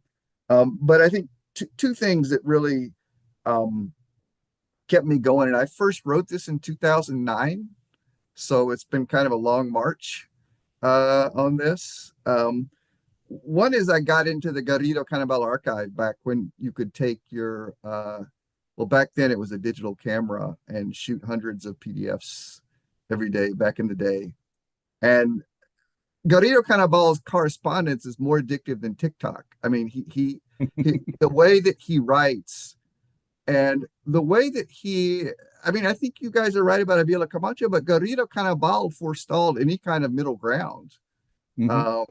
But I think two things that really kept me going, and I first wrote this in 2009, so it's been kind of a long march on this. One is I got into the Garrido Cannibal archive back when you could take your, well, back then it was a digital camera and shoot hundreds of PDFs every day back in the day. And Garrido Cannibal's correspondence is more addictive than TikTok. I mean, he the way that he writes and the way that I mean, I think you guys are right about Avila Camacho, but Garrido Cannibal forestalled any kind of middle ground. Mm-hmm.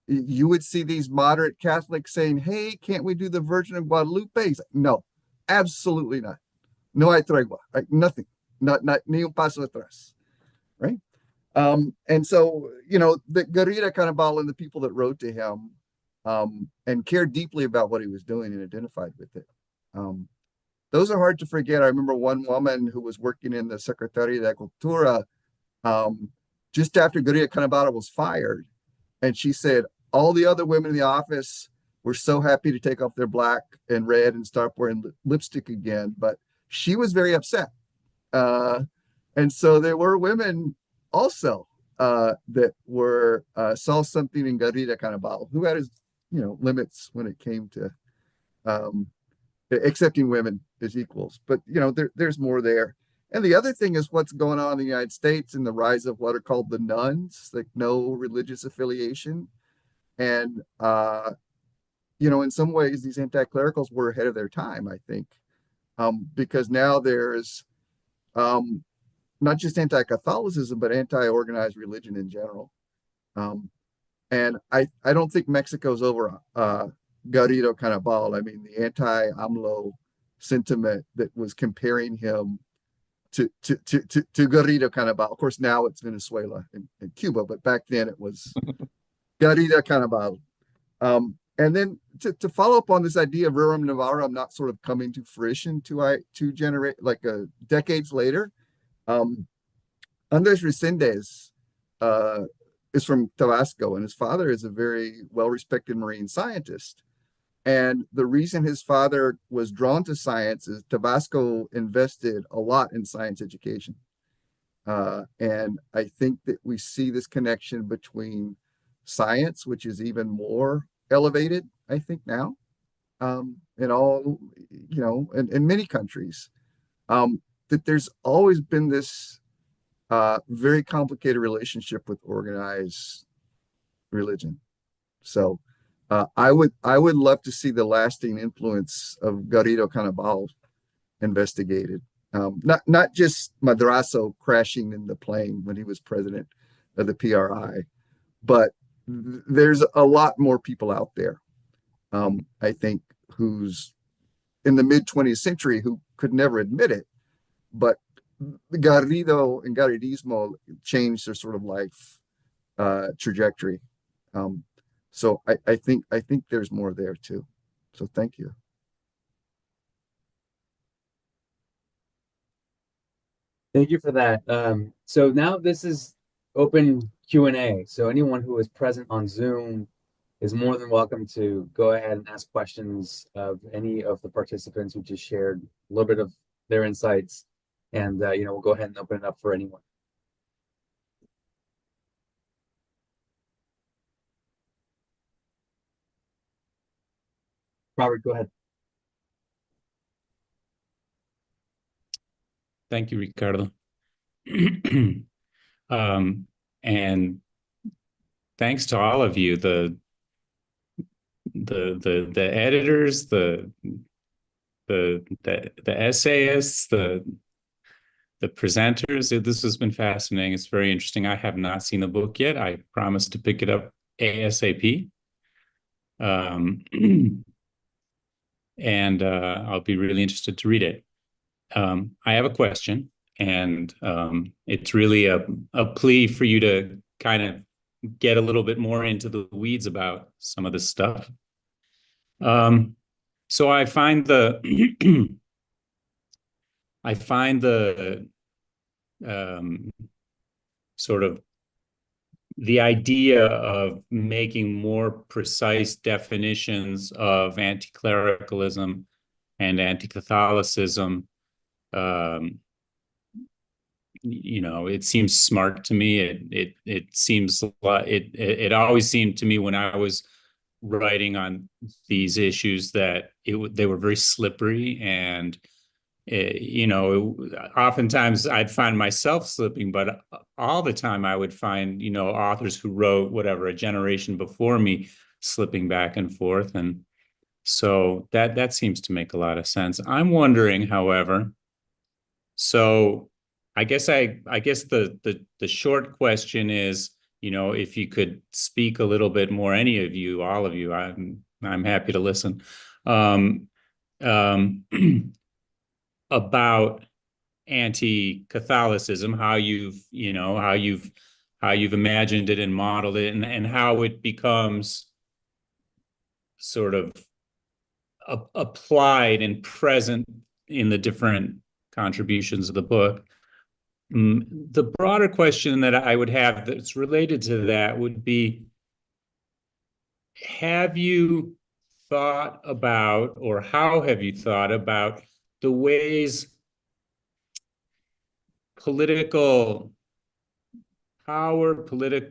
You would see these moderate Catholics saying, hey, can't we do the Virgin of Guadalupe? He's like, no, absolutely not. No hay tregua, like nothing, not ni un paso atrás, right? And so, you know, the Garrido Cannibal and the people that wrote to him and cared deeply about what he was doing and identified with it. Those are hard to forget. I remember one woman who was working in the Secretaría de Cultura just after Garrido Cannibal was fired. And she said, all the other women in the office were so happy to take off their black and red and start wearing lipstick again. But she was very upset. And so there were women also that were saw something in Garrido Cannibal, who had his, you know, limits when it came to accepting women as equals. But, you know, there's more there. And the other thing is what's going on in the United States and the rise of what are called the nuns, like no religious affiliation. And, you know, in some ways, these anti-clericals were ahead of their time, I think, because now there's not just anti-Catholicism, but anti-organized religion in general. And I don't think Mexico's over Garrido Cannibal. I mean, the anti-AMLO sentiment that was comparing him to Garrido Cannibal. Of course, now it's Venezuela and Cuba, but back then it was Garrido Cannibal. And then to follow up on this idea of Rerum Novarum not sort of coming to fruition to generate like decades later, Andres Resendez is from Tabasco, and his father is a very well-respected marine scientist. And the reason his father was drawn to science is Tabasco invested a lot in science education. And I think that we see this connection between science, which is even more elevated, I think now, in all, you know, in many countries, that there's always been this very complicated relationship with organized religion. So I would love to see the lasting influence of Garrido Cannibal investigated. Not just Madrazo crashing in the plane when he was president of the PRI, but there's a lot more people out there, I think, who's in the mid 20th century who could never admit it, but Garrido and Garridismo changed their sort of life trajectory. So I think there's more there too. So thank you. Thank you for that. So now this is open Q&A. So anyone who is present on Zoom is more than welcome to go ahead and ask questions of any of the participants who just shared a little bit of their insights. and we'll go ahead and open it up for anyone. Robert, go ahead. Thank you, Ricardo. And thanks to all of you, the editors, the essayists, the presenters. This has been fascinating. It's very interesting. I have not seen the book yet. I promise to pick it up ASAP. And I'll be really interested to read it. I have a question, and it's really a plea for you to kind of get a little bit more into the weeds about some of this stuff. So I find the sort of the idea of making more precise definitions of anti-clericalism and anti-Catholicism, it seems smart to me. It seems like it always seemed to me when I was writing on these issues that they were very slippery, and oftentimes I'd find myself slipping, but all the time I would find authors who wrote whatever a generation before me slipping back and forth, and so that seems to make a lot of sense. I'm wondering, however, so I guess the short question is, if you could speak a little bit more, any of you, all of you, I'm happy to listen, about anti-Catholicism, how you've imagined it and modeled it, and how it becomes sort of applied and present in the different contributions of the book. The broader question that I would have that's related to that would be, have you thought about, or how have you thought about the ways political power, political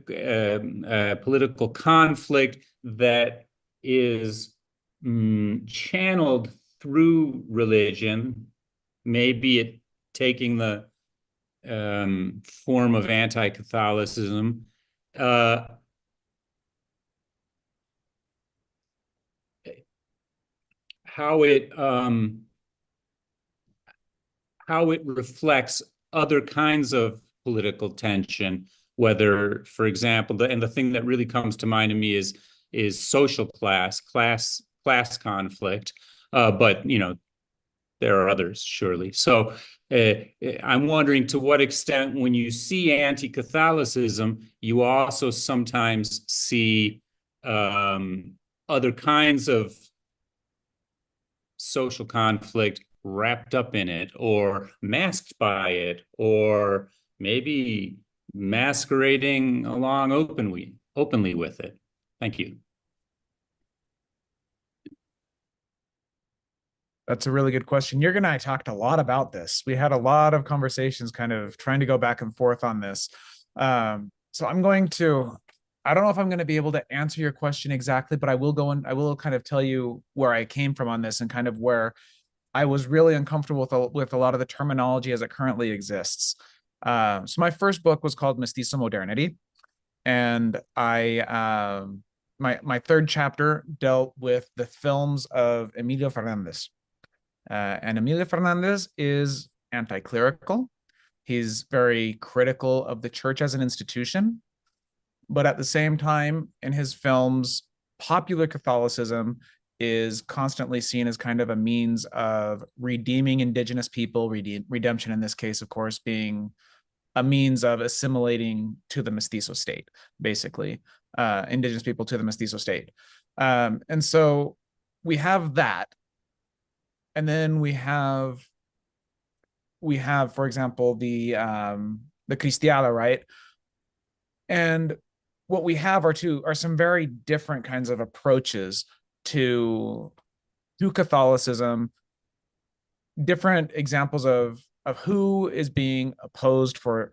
conflict that is channeled through religion, maybe it taking the form of anti-Catholicism, how it reflects other kinds of political tension, whether, for example, the thing that really comes to mind to me is social class conflict, but there are others, surely. So I'm wondering, to what extent, when you see anti-Catholicism, you also sometimes see other kinds of social conflict wrapped up in it, or masked by it, or maybe masquerading along openly with it. Thank you. That's a really good question. Jürgen and I talked a lot about this. We had a lot of conversations kind of trying to go back and forth on this. So I don't know if I'm going to be able to answer your question exactly, but I will kind of tell you where I came from on this, and kind of where I was really uncomfortable with a lot of the terminology as it currently exists. So my first book was called Mestizo Modernity, and my third chapter dealt with the films of Emilio Fernandez. And Emilio Fernandez is anti-clerical. He's very critical of the church as an institution, but at the same time, in his films, popular Catholicism is constantly seen as kind of a means of redeeming indigenous people, redemption in this case, of course, being a means of assimilating to the mestizo state, basically, indigenous people to the mestizo state. And so we have that. And then we have, for example, the Cristiada, right? And what we have are some very different kinds of approaches to Catholicism, different examples of who is being opposed, for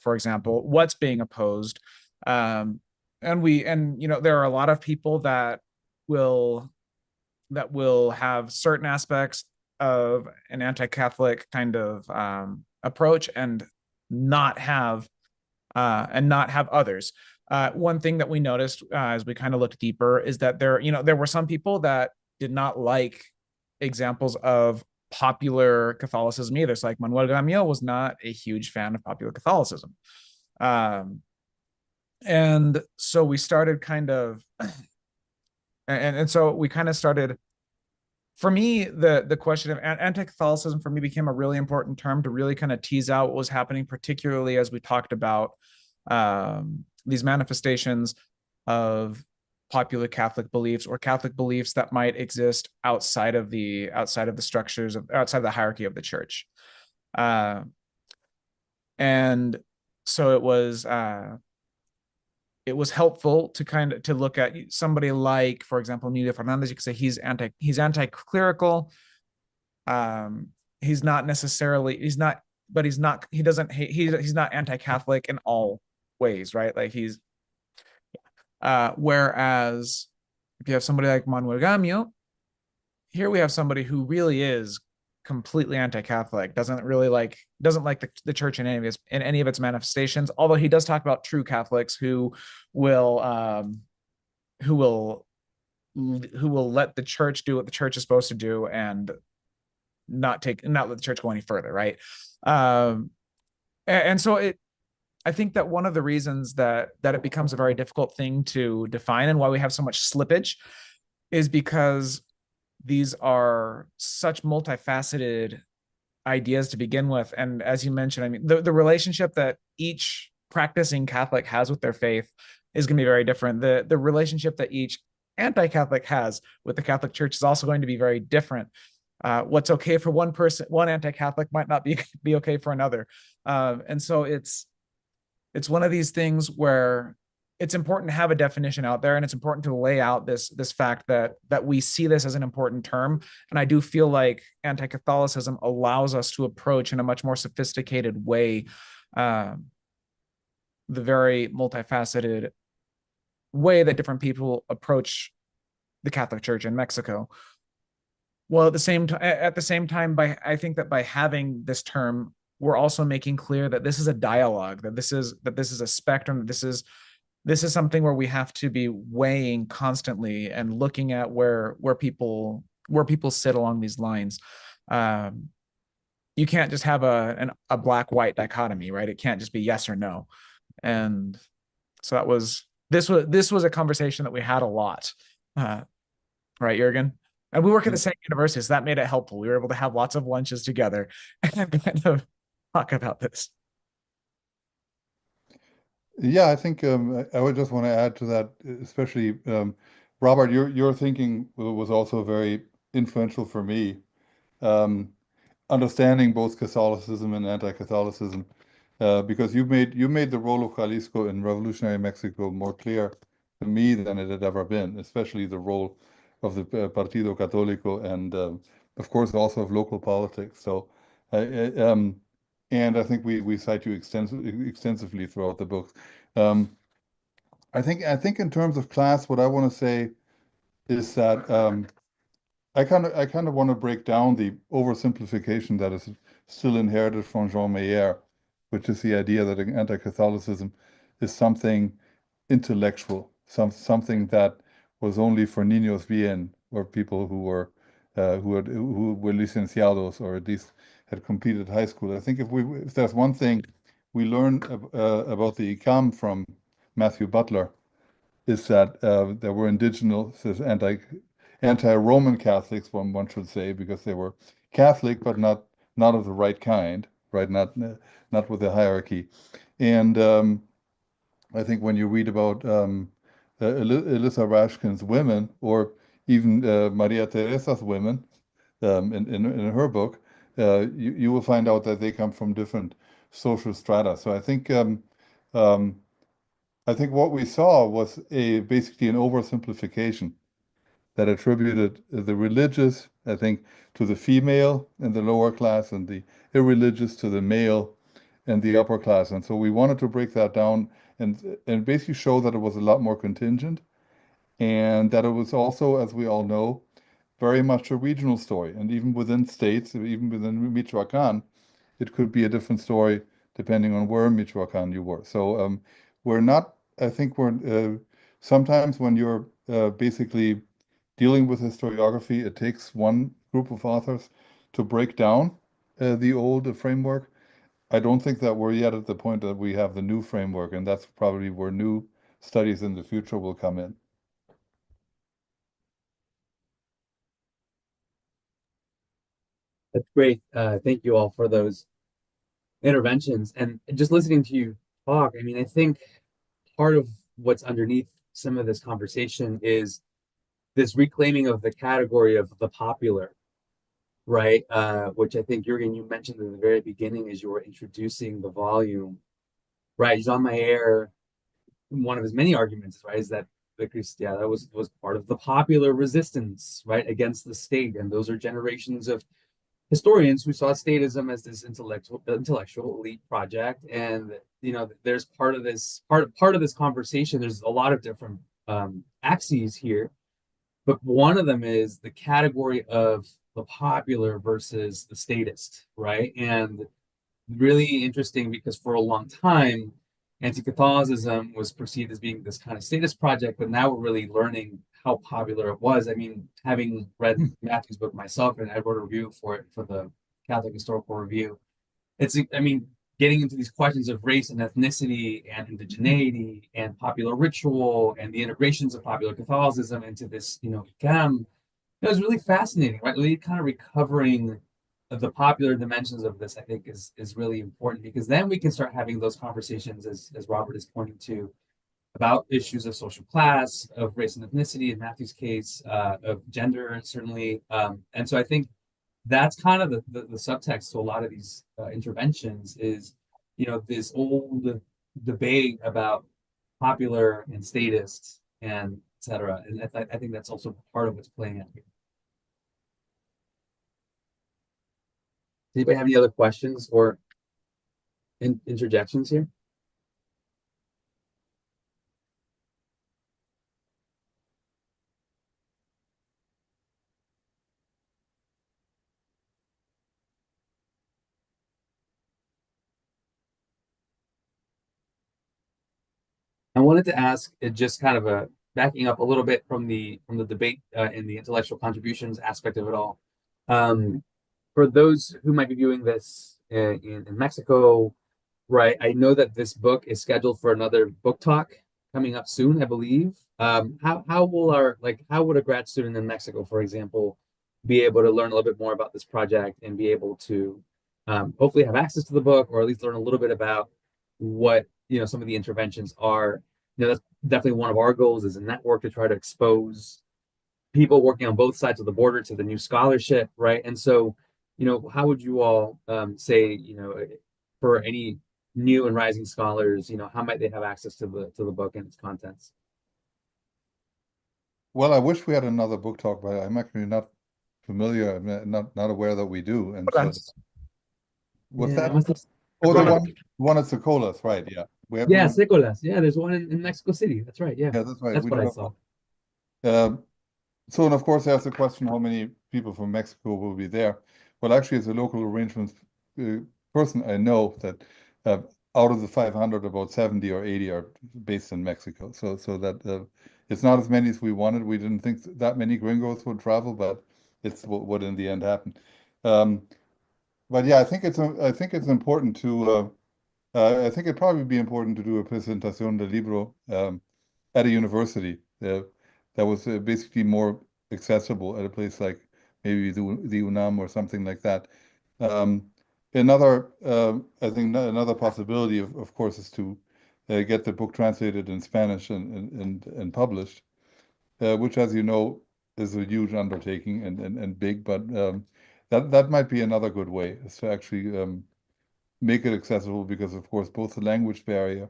example, what's being opposed. And there are a lot of people that will have certain aspects of an anti-Catholic kind of approach and not have others. One thing that we noticed as we kind of looked deeper is that there were some people that did not like examples of popular Catholicism either. So like Manuel Gamio was not a huge fan of popular Catholicism. And so we started kind of, and so we kind of started, for me, the question of anti-Catholicism for me became a really important term to really kind of tease out what was happening, particularly as we talked about these manifestations of popular Catholic beliefs or Catholic beliefs that might exist outside of the structures of outside of the hierarchy of the church. And so it was helpful to kind of to look at somebody like, for example, Emilio Fernandez. You could say he's anti-clerical. He's not anti-Catholic in all ways, right? Like whereas if you have somebody like Manuel Gamio, here we have somebody who really is completely anti-Catholic, doesn't like the church in any of its manifestations, although he does talk about true Catholics who will let the church do what the church is supposed to do and not let the church go any further, right? And so I think that one of the reasons that it becomes a very difficult thing to define and why we have so much slippage is because these are such multifaceted ideas to begin with. And as you mentioned, I mean, the relationship that each practicing Catholic has with their faith is going to be very different. The relationship that each anti-Catholic has with the Catholic Church is also going to be very different. What's okay for one person, one anti-Catholic might not be okay for another. And so it's one of these things where it's important to have a definition out there, and it's important to lay out this fact that we see this as an important term. And I do feel like anti-Catholicism allows us to approach in a much more sophisticated way the very multifaceted way that different people approach the Catholic Church in Mexico. Well, at the same time, I think that by having this term, we're also making clear that this is a dialogue, that this is a spectrum, that this is something where we have to be weighing constantly and looking at where people sit along these lines. You can't just have a black-white dichotomy, right? It can't just be yes or no. And so this was a conversation that we had a lot, right, Jürgen? And we work at the same university, so that made it helpful. We were able to have lots of lunches together and kind of talk about this. Yeah, I think I would just want to add to that, especially Robert, your thinking was also very influential for me. Understanding both Catholicism and anti-Catholicism, because you made the role of Jalisco in revolutionary Mexico more clear to me than it had ever been, especially the role of the Partido Católico and of course also of local politics. So and I think we cite you extensively throughout the book. I think in terms of class, what I want to say is that I kind of want to break down the oversimplification that is still inherited from Jean Mayer, which is the idea that anti-Catholicism is something intellectual, something that was only for niños bien, or people who were licenciados, or at least had completed high school. I think if there's one thing we learn about the ICAM from Matthew Butler, is that there were indigenous anti-Roman Catholics, one should say, because they were Catholic but not of the right kind, right? Not with the hierarchy. And I think when you read about Elisa Rashkin's women, or even Maria Teresa's women, in her book, you will find out that they come from different social strata. So I think what we saw was basically an oversimplification that attributed the religious, I think, to the female in the lower class and the irreligious to the male and the upper class. And so we wanted to break that down and basically show that it was a lot more contingent and that it was also, as we all know, very much a regional story. And even within states, even within Michoacan, it could be a different story depending on where in Michoacan you were. So we're not, I think sometimes when you're basically dealing with historiography, it takes one group of authors to break down the old framework. I don't think that we're yet at the point that we have the new framework, and that's probably where new studies in the future will come in. That's great. Thank you all for those interventions. And just listening to you talk, I mean, I think part of what's underneath some of this conversation is this reclaiming of the category of the popular, right? Which I think, Jürgen, you mentioned at the very beginning as you were introducing the volume, right? Jean Mayer, one of his many arguments, right, is that the Cristiada was part of the popular resistance, right, against the state. And those are generations of historians who saw statism as this intellectual elite project. And there's part of this conversation. There's a lot of different axes here, but one of them is the category of the popular versus the statist, right? And really interesting because for a long time, anti-Catholicism was perceived as being this kind of statist project, but now we're really learning how popular it was. I mean, having read Matthew's book myself, and I wrote a review for it for the Catholic Historical Review. I mean, getting into these questions of race and ethnicity and indigeneity and popular ritual and the integrations of popular Catholicism into this, ICAM, it was really fascinating, right? Really kind of recovering the popular dimensions of this, I think, is really important because then we can start having those conversations, as Robert is pointing to, about issues of social class, of race and ethnicity, in Matthew's case, of gender, certainly. And so I think that's kind of the subtext to a lot of these interventions is, this old debate about popular and statist and et cetera. And I think that's also part of what's playing out here. Anybody have any other questions or interjections here? I wanted to ask, just kind of backing up a little bit from the debate in the intellectual contributions aspect of it all. For those who might be viewing this in Mexico, right? I know that this book is scheduled for another book talk coming up soon, I believe. How would a grad student in Mexico, for example, be able to learn a little bit more about this project and be able to hopefully have access to the book, or at least learn a little bit about what some of the interventions are? That's definitely one of our goals as a network to try to expose people working on both sides of the border to the new scholarship, right? And so, how would you all say, for any new and rising scholars, how might they have access to the book and its contents? Well, I wish we had another book talk, but I'm actually not familiar. I'm not aware that we do. And so, what's Yeah, that? Oh, the one at Socolas, right? Yeah, we have. Yeah, Socolas. Yeah, there's one in Mexico City. That's right. Yeah, Yeah, that's right. that's We what do I have saw. one. So, and of course, there's the question how many people from Mexico will be there. Well, actually, as a local arrangements person, I know that out of the 500, about 70 or 80 are based in Mexico. So that it's not as many as we wanted. We didn't think that many gringos would travel, but it's what in the end happened. But yeah, I think it's important to. I think it'd probably be important to do a presentación de libro at a university that was basically more accessible at a place like maybe the UNAM or something like that. Um, I think another possibility, of course, is to get the book translated in Spanish and published, which, as you know, is a huge undertaking and big, but that might be another good way, is to actually make it accessible because, of course, both the language barrier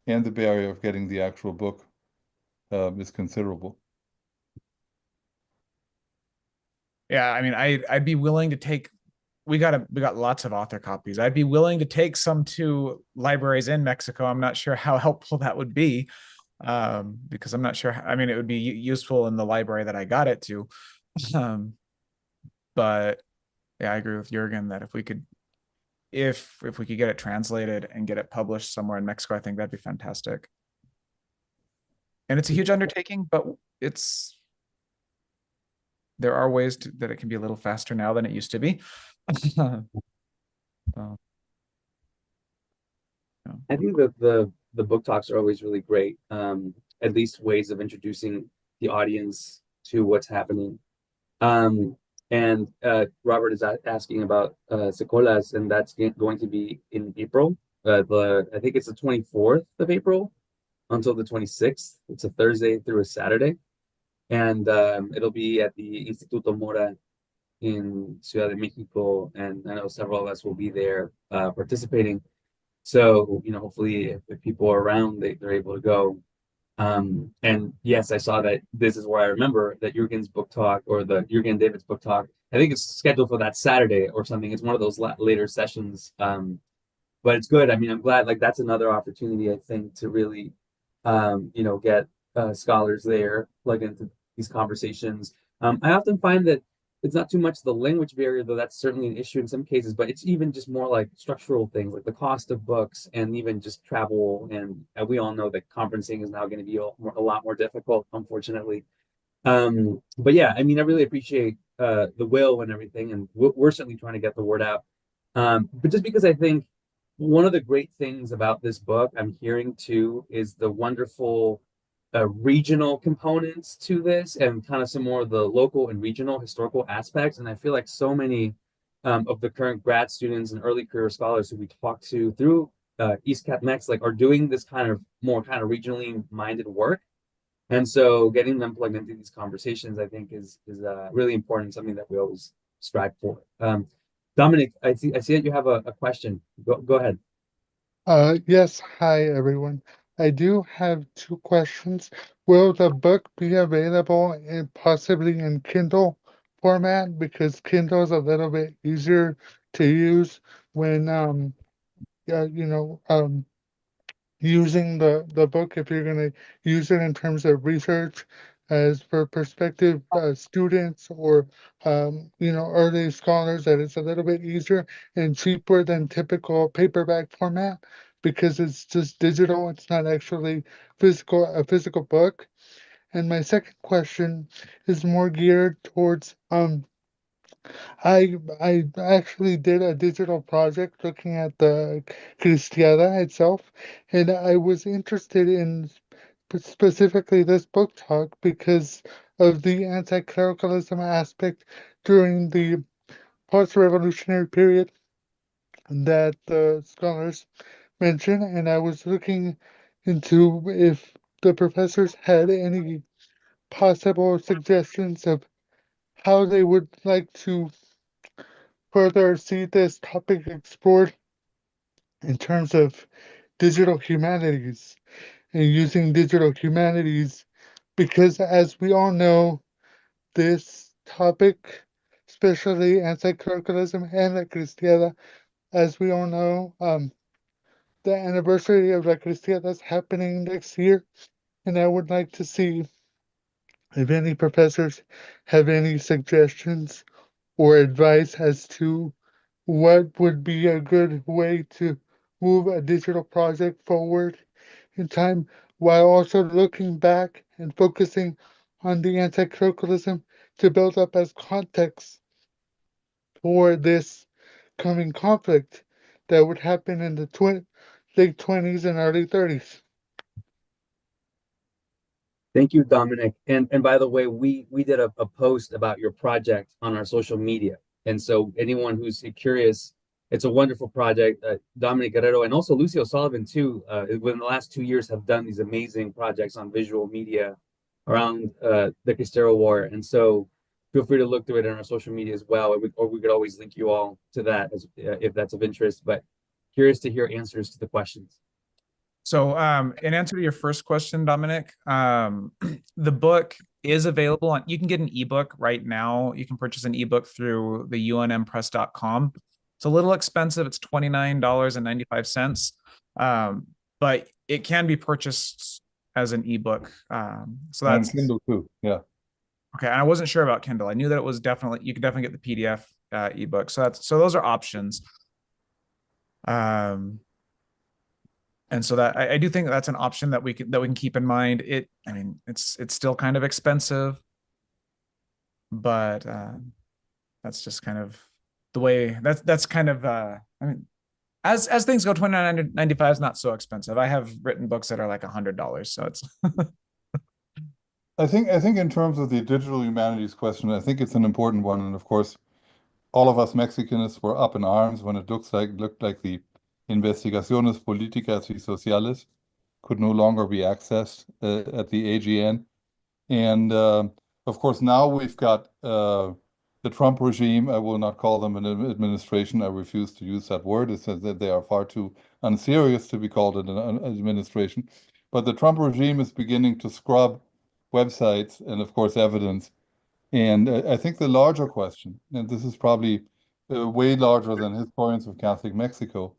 and the barrier of getting the actual book is considerable. Yeah, I mean, I'd be willing to take. We got lots of author copies. I'd be willing to take some to libraries in Mexico. I'm not sure how helpful that would be, because I'm not sure. I mean, it would be useful in the library that I got it to, but yeah, I agree with Jurgen that if we could get it translated and get it published somewhere in Mexico, I think that'd be fantastic. And it's a huge undertaking, but it's there are ways that it can be a little faster now than it used to be. So, yeah. I think that the book talks are always really great. At least ways of introducing the audience to what's happening. And Robert is asking about Secolas, and that's going to be in April. I think it's the 24th of April until the 26th. It's a Thursday through a Saturday, and it'll be at the Instituto Mora in Ciudad de Mexico, and I know several of us will be there participating. So, hopefully if people are around, they're able to go. And yes, I saw that this is where I remember that Jurgen's book talk, or the Jurgen David's book talk. I think it's scheduled for that Saturday or something. It's one of those later sessions. But it's good. I mean, I'm glad, like, that's another opportunity, I think, to really, get scholars there, plug into these conversations. I often find that it's not too much the language barrier, though that's certainly an issue in some cases, but it's even just more like structural things, like the cost of books and even just travel. And we all know that conferencing is now going to be a lot more difficult, unfortunately. But yeah, I mean, I really appreciate the will and everything, and we're certainly trying to get the word out. But just because I think one of the great things about this book I'm hearing too is the wonderful regional components to this, and kind of some more of the local and regional historical aspects. And I feel like so many of the current grad students and early career scholars who we talk to through East Cap Mex like are doing this kind of more kind of regionally minded work. And so getting them plugged into these conversations, I think, is really important, something that we always strive for. Dominic, I see that you have a question. Go ahead. Yes, hi everyone. I do have two questions. Will the book be available in possibly in Kindle format? Because Kindle is a little bit easier to use when yeah, using the book if you're going to use it in terms of research as for prospective students or early scholars, that it's a little bit easier and cheaper than typical paperback format because it's just digital. It's not actually a physical book. And my second question is more geared towards I actually did a digital project looking at the Cristiada itself, and I was interested in specifically this book talk because of the anti-clericalism aspect during the post-revolutionary period that the scholars mention, and I was looking into if the professors had any possible suggestions of how they would like to further see this topic explored in terms of digital humanities and using digital humanities because, as we all know, this topic, especially anti-clericalism and La Cristiada, as we all know, the anniversary of La Cristiada is happening next year, and I would like to see if any professors have any suggestions or advice as to what would be a good way to move a digital project forward in time while also looking back and focusing on the anti-clericalism to build up as context for this coming conflict that would happen in the late 20s and early 30s. Thank you, Dominic. And by the way, we did a post about your project on our social media. And so anyone who's curious, it's a wonderful project. Dominic Guerrero and also Lucio Sullivan too, within the last 2 years have done these amazing projects on visual media around the Cristero War. And so feel free to look through it on our social media as well, or we could always link you all to that if that's of interest. But curious to hear answers to the questions. So, in answer to your first question, Dominic, the book is available on, you can get an ebook right now. You can purchase an ebook through the unmpress.com. It's a little expensive. It's $29.95. But it can be purchased as an ebook. So And that's Kindle too. Yeah. okay. And I wasn't sure about Kindle. I knew that it was definitely, you could definitely get the PDF ebook. So those are options. And so that I do think that's an option that we can keep in mind. I mean, it's still kind of expensive, but that's just kind of the way that's kind of I mean, as things go, $29.95 is not so expensive. I have written books that are like $100, so it's I think in terms of the digital humanities question, I think it's an important one. And of course, all of us Mexicans were up in arms when it looked like the Investigaciones Políticas y Sociales could no longer be accessed at the AGN. And of course, now we've got the Trump regime. I will not call them an administration. I refuse to use that word. It says that they are far too unserious to be called an administration. But the Trump regime is beginning to scrub websites and, of course, evidence. And I think the larger question, and this is probably way larger than historians of Catholic Mexico,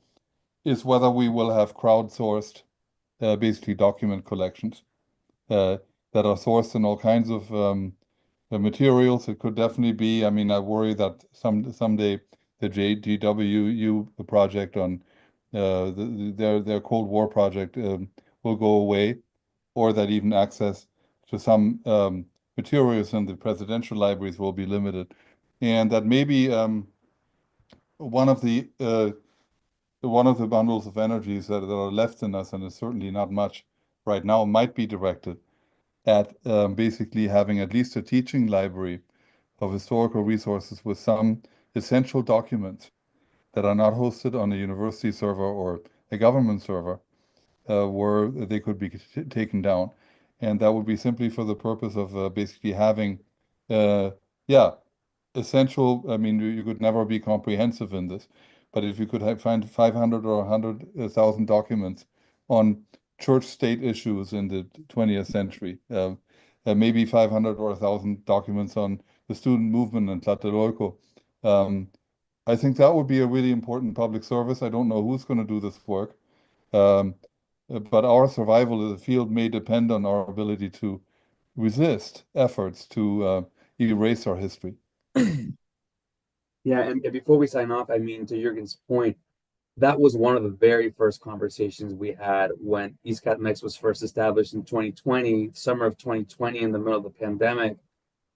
is whether we will have crowdsourced, basically document collections that are sourced in all kinds of materials. It could definitely be. I mean, I worry that someday the JGWU project on their Cold War project will go away, or that even access to some materials in the presidential libraries will be limited, and that maybe one of the bundles of energies that are left in us, and it's certainly not much right now, might be directed at basically having at least a teaching library of historical resources with some essential documents that are not hosted on a university server or a government server, where they could be taken down. And that would be simply for the purpose of basically having, yeah, essential. I mean, you could never be comprehensive in this, but if you could find 500 or 100,000 documents on church-state issues in the 20th century, maybe 500 or 1,000 documents on the student movement in Tlatelolco, I think that would be a really important public service. I don't know who's going to do this work, but our survival of the field may depend on our ability to resist efforts to erase our history. Yeah, and before we sign off, I mean, to Jurgen's point, that was one of the very first conversations we had when East Mex was first established in 2020, summer of 2020, in the middle of the pandemic.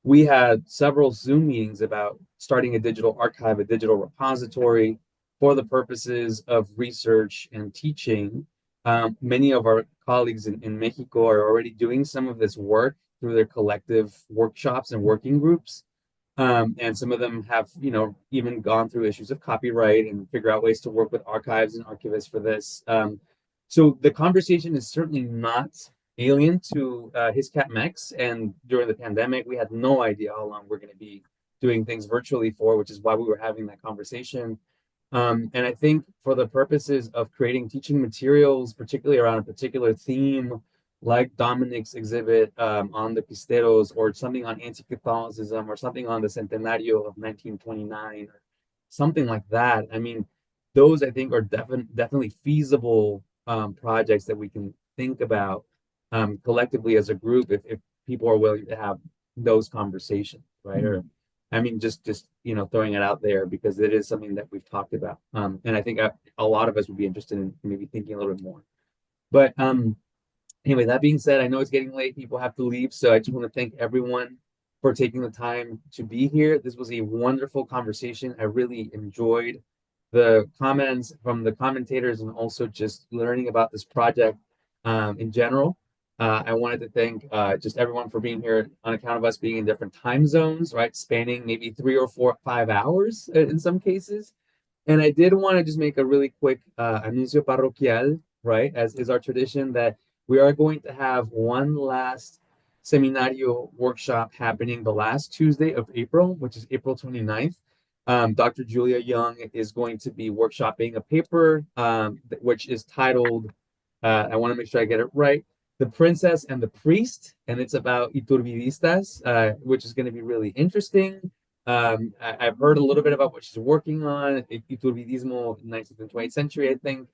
We had several Zoom meetings about starting a digital archive, a digital repository for the purposes of research and teaching. Many of our colleagues in Mexico are already doing some of this work through their collective workshops and working groups. And some of them have, even gone through issues of copyright and figure out ways to work with archives and archivists for this. So the conversation is certainly not alien to HisCat Mex. And during the pandemic, we had no idea how long we're going to be doing things virtually for, which is why we were having that conversation. And I think for the purposes of creating teaching materials, particularly around a particular theme, like Dominic's exhibit on the Pisteros, or something on anti-Catholicism, or something on the Centenario of 1929, or something like that. I mean, those I think are definitely feasible projects that we can think about collectively as a group if people are willing to have those conversations, right? Or I mean, just throwing it out there because it is something that we've talked about, and I think a lot of us would be interested in maybe thinking a little bit more. But anyway, that being said, I know it's getting late. People have to leave. So I just want to thank everyone for taking the time to be here. This was a wonderful conversation. I really enjoyed the comments from the commentators and also just learning about this project in general. I wanted to thank just everyone for being here on account of us being in different time zones, right? Spanning maybe 3 or 4 or 5 hours in some cases. And I did want to just make a really quick anuncio parroquial, right? As is our tradition, that we are going to have one last seminario workshop happening the last Tuesday of April, which is April 29th. Dr. Julia Young is going to be workshopping a paper which is titled I want to make sure I get it right. The Princess and the Priest, and it's about Iturbidistas, which is going to be really interesting. I've heard a little bit about what she's working on, Iturbidismo, 19th and 20th century, I think.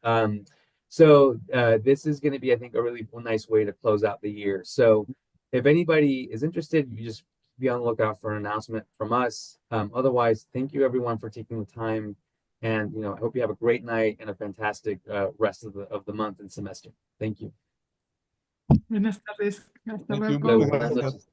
So this is going to be, I think, a really nice way to close out the year. So if anybody is interested, you just be on the lookout for an announcement from us. Otherwise, thank you everyone for taking the time. And I hope you have a great night and a fantastic rest of the month and semester. Thank you. Buenas tardes. Hasta Thank you. luego. Buenas noches.